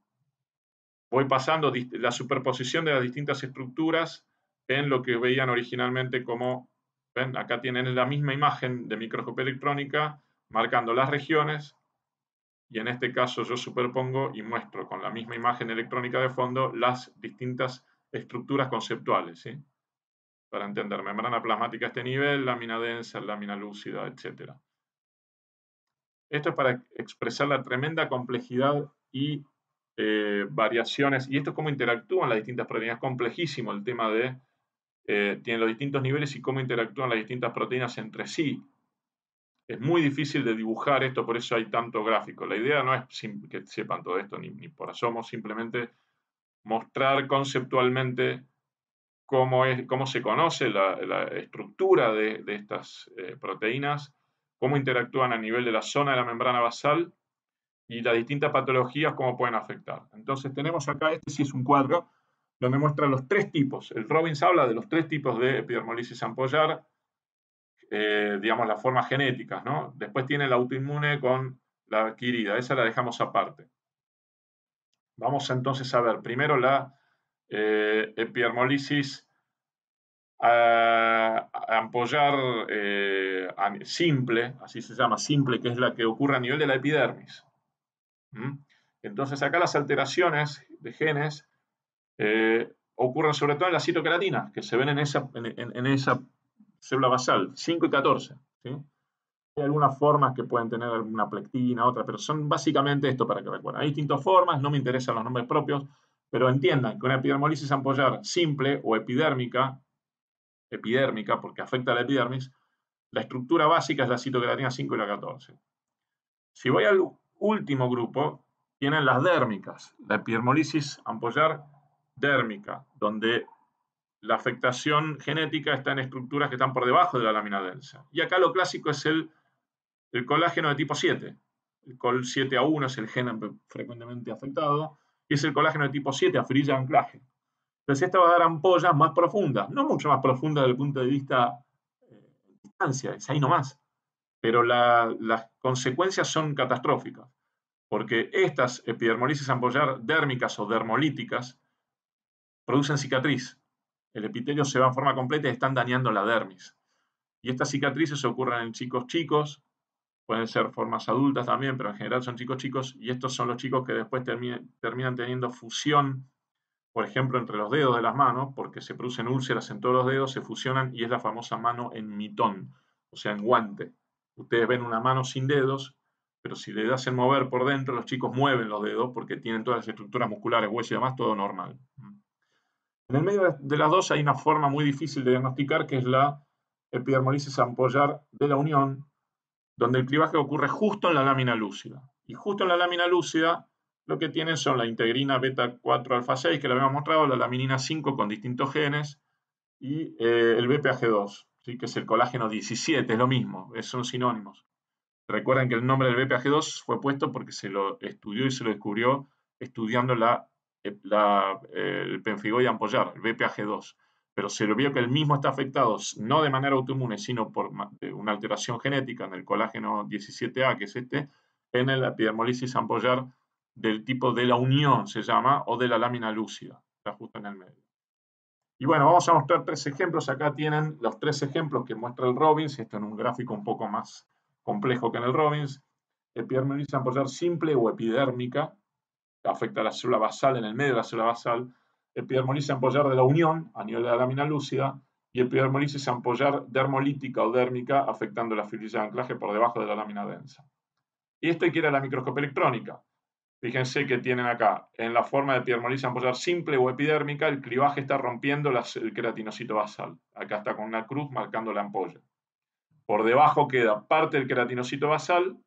voy pasando la superposición de las distintas estructuras en lo que veían originalmente como, ven, acá tienen la misma imagen de microscopía electrónica marcando las regiones, y en este caso yo superpongo y muestro con la misma imagen electrónica de fondo las distintas estructuras conceptuales, ¿sí? Para entender membrana plasmática a este nivel, lámina densa, lámina lúcida, etc. Esto es para expresar la tremenda complejidad y variaciones, y esto es cómo interactúan las distintas proteínas. Complejísimo el tema de, tienen los distintos niveles y cómo interactúan las distintas proteínas entre sí. Es muy difícil de dibujar esto, por eso hay tanto gráfico. La idea no es que sepan todo esto, ni por asomo, simplemente mostrar conceptualmente cómo se conoce la estructura de estas proteínas, cómo interactúan a nivel de la zona de la membrana basal y las distintas patologías, cómo pueden afectar. Entonces tenemos acá, este sí es un cuadro, donde muestra los tres tipos. El Robbins habla de los tres tipos de epidermolisis ampollar, digamos, las formas genéticas, ¿no? Después tiene la autoinmune con la adquirida, esa la dejamos aparte. Vamos entonces a ver, primero la epidermolisis ampollar simple, así se llama, simple, que es la que ocurre a nivel de la epidermis. Entonces acá las alteraciones de genes ocurren sobre todo en la citoqueratina, que se ven en esa célula basal, 5 y 14. ¿Sí? Hay algunas formas que pueden tener alguna plectina, otra, pero son básicamente esto para que recuerden. Hay distintas formas, no me interesan los nombres propios, pero entiendan que una epidermolisis ampollar simple o epidérmica, porque afecta a la epidermis, la estructura básica es la citoqueratina 5 y la 14. Si voy al último grupo, tienen las dérmicas, la epidermolisis ampollar dérmica, donde la afectación genética está en estructuras que están por debajo de la lámina densa. Y acá lo clásico es el colágeno de tipo 7. El col 7A1 es el gen frecuentemente afectado, y es el colágeno de tipo 7, afirilla de anclaje. Entonces esto va a dar ampollas más profundas, no mucho más profundas desde el punto de vista distancia, es ahí nomás. Pero las consecuencias son catastróficas, porque estas epidermolisis ampollar dérmicas o dermolíticas producen cicatriz. El epitelio se va en forma completa y están dañando la dermis. Y estas cicatrices ocurren en chicos chicos, pueden ser formas adultas también, pero en general son chicos chicos, y estos son los chicos que después terminan teniendo fusión, por ejemplo, entre los dedos de las manos, porque se producen úlceras en todos los dedos, se fusionan y es la famosa mano en mitón, o sea, en guante. Ustedes ven una mano sin dedos, pero si le hacen mover por dentro, los chicos mueven los dedos porque tienen todas las estructuras musculares, hueso y demás, todo normal. En el medio de las dos hay una forma muy difícil de diagnosticar, que es la epidermolisis ampollar de la unión, donde el clivaje ocurre justo en la lámina lúcida. Y justo en la lámina lúcida lo que tienen son la integrina beta 4 alfa 6, que la habíamos mostrado, la laminina 5 con distintos genes, y el BPAG2, ¿sí? Que es el colágeno 17, es lo mismo, son sinónimos. Recuerden que el nombre del BPAG2 fue puesto porque se lo estudió y se lo descubrió estudiando el pemfigoide ampollar, el BPAG2. Pero se lo vio que el mismo está afectado no de manera autoinmune, sino por una alteración genética en el colágeno 17A, que es este, en la epidermolisis ampollar del tipo de la unión, se llama, o de la lámina lúcida, está justo en el medio. Y bueno, vamos a mostrar 3 ejemplos. Acá tienen los 3 ejemplos que muestra el Robbins, esto en un gráfico un poco más complejo que en el Robbins. Epidermolisis ampollar simple o epidérmica, que afecta a la célula basal en el medio de la célula basal. Epidermolisis ampollar de la unión a nivel de la lámina lúcida. Y epidermolisis ampollar dermolítica o dérmica, afectando la fibrila de anclaje por debajo de la lámina densa. Y esto hay que ir a la microscopía electrónica. Fíjense que tienen acá, en la forma de epidermolisis ampollar simple o epidérmica, el clivaje está rompiendo el queratinocito basal. Acá está con una cruz marcando la ampolla. Por debajo queda parte del queratinocito basal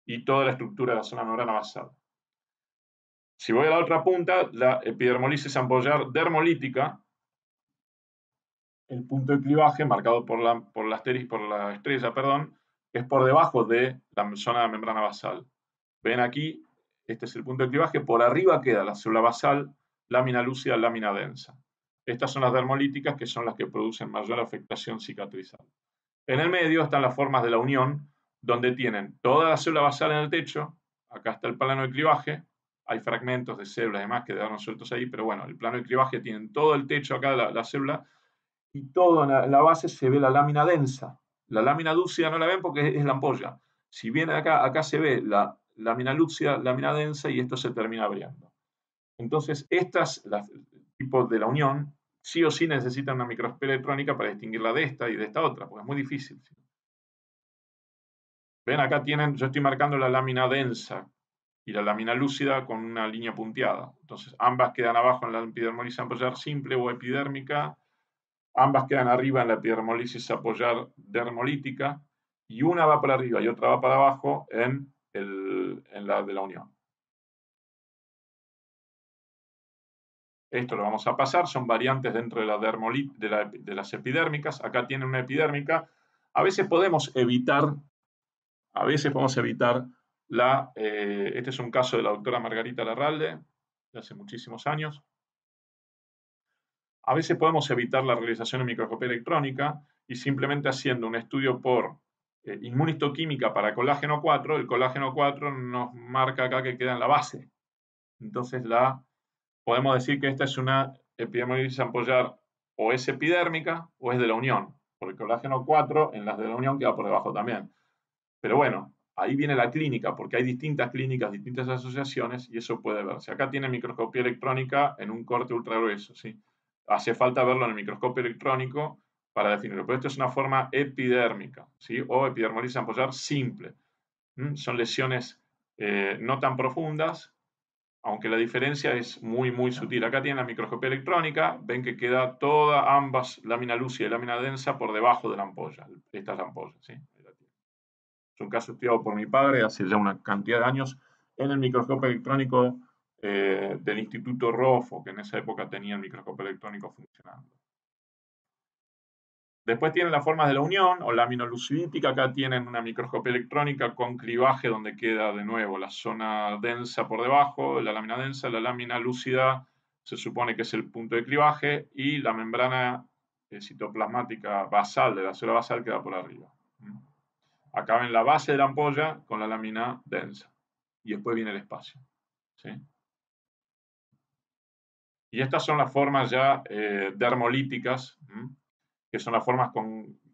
y toda la estructura de la zona membrana basal. Si voy a la otra punta, la epidermolisis ampollar dermolítica, el punto de clivaje marcado por la estrella, es por debajo de la zona de membrana basal. Ven aquí, este es el punto de clivaje, por arriba queda la célula basal, lámina lúcida, lámina densa. Estas son las dermolíticas, que son las que producen mayor afectación cicatrizal. En el medio están las formas de la unión, donde tienen toda la célula basal en el techo, acá está el plano de clivaje, hay fragmentos de células y demás que quedaron sueltos ahí, pero bueno, el plano de clivaje tienen todo el techo acá, la célula, y todo en la base se ve la lámina densa. La lámina lúcida no la ven porque es la ampolla. Si bien acá se ve la lámina lúcida, lámina densa, y esto se termina abriendo. Entonces, estas, los tipos de la unión, sí o sí necesitan una microscopía electrónica para distinguirla de esta y de esta otra, porque es muy difícil. Ven, acá tienen, yo estoy marcando la lámina densa y la lámina lúcida con una línea punteada. Entonces, ambas quedan abajo en la epidermolisis ampollar simple o epidérmica, ambas quedan arriba en la epidermolisis ampollar dermolítica, y una va para arriba y otra va para abajo en la de la unión. Esto lo vamos a pasar, son variantes dentro de, de las epidérmicas. Acá tienen una epidérmica. A veces podemos evitar este es un caso de la doctora Margarita Larralde, de hace muchísimos años. A veces podemos evitar la realización de microscopía electrónica y simplemente haciendo un estudio por inmunistoquímica para colágeno 4, el colágeno 4 nos marca acá que queda en la base. Entonces podemos decir que esta es una epidermolisis ampollar o es epidérmica o es de la unión, porque el colágeno 4 en las de la unión queda por debajo también. Pero bueno, ahí viene la clínica, porque hay distintas clínicas, distintas asociaciones, y eso puede verse. Acá tiene microscopía electrónica en un corte ultragrueso, ¿sí? Hace falta verlo en el microscopio electrónico para definirlo. Pero esto es una forma epidérmica, ¿sí? O epidermolisis ampollar simple. Son lesiones no tan profundas, aunque la diferencia es muy, muy sutil. Acá tienen la microscopía electrónica, ven que queda toda, ambas, lámina lúcida y lámina densa, por debajo de la ampolla. Esta es la ampolla, ¿sí? Es un caso estudiado por mi padre hace ya una cantidad de años en el microscopio electrónico del Instituto Rofo, que en esa época tenía el microscopio electrónico funcionando. Después tienen las formas de la unión o laminolucidítica. Acá tienen una microscopía electrónica con clivaje donde queda de nuevo la zona densa por debajo, la lámina densa, la lámina lúcida se supone que es el punto de clivaje y la membrana citoplasmática basal de la célula basal queda por arriba. Acá ven la base de la ampolla con la lámina densa y después viene el espacio. ¿Sí? Y estas son las formas ya dermolíticas, que son las formas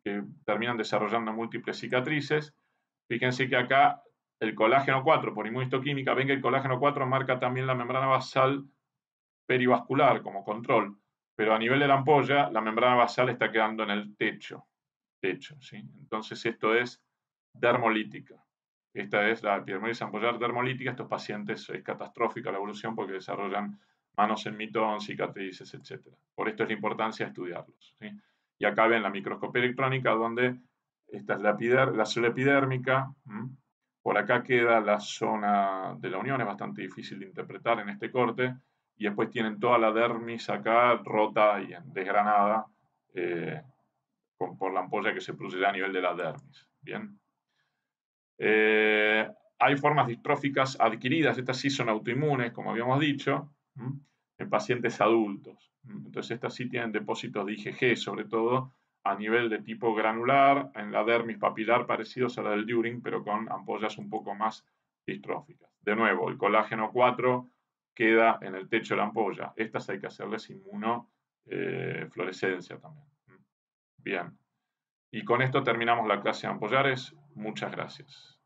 que terminan desarrollando múltiples cicatrices. Fíjense que acá el colágeno 4, por inmunistoquímica, ven que el colágeno 4 marca también la membrana basal perivascular como control, pero a nivel de la ampolla, la membrana basal está quedando en el techo. ¿Sí? Entonces esto es dermolítica. Esta es la epidermolisis ampollar dermolítica. Estos pacientes es catastrófica la evolución porque desarrollan manos en mitón, cicatrices, etc. Por esto es la importancia de estudiarlos. ¿Sí? Y acá ven la microscopía electrónica donde Esta es la célula epidérmica. Por acá queda la zona de la unión, es bastante difícil de interpretar en este corte. Y después tienen toda la dermis acá rota y desgranada por la ampolla que se produce a nivel de la dermis. Bien. Hay formas distróficas adquiridas, estas sí son autoinmunes, como habíamos dicho, en pacientes adultos. Entonces estas sí tienen depósitos de IgG, sobre todo a nivel de tipo granular, en la dermis papilar parecidos a la del During, pero con ampollas un poco más distróficas. De nuevo, el colágeno 4 queda en el techo de la ampolla. Estas hay que hacerles inmunofluorescencia también. Bien. Y con esto terminamos la clase de ampallares. Muchas gracias.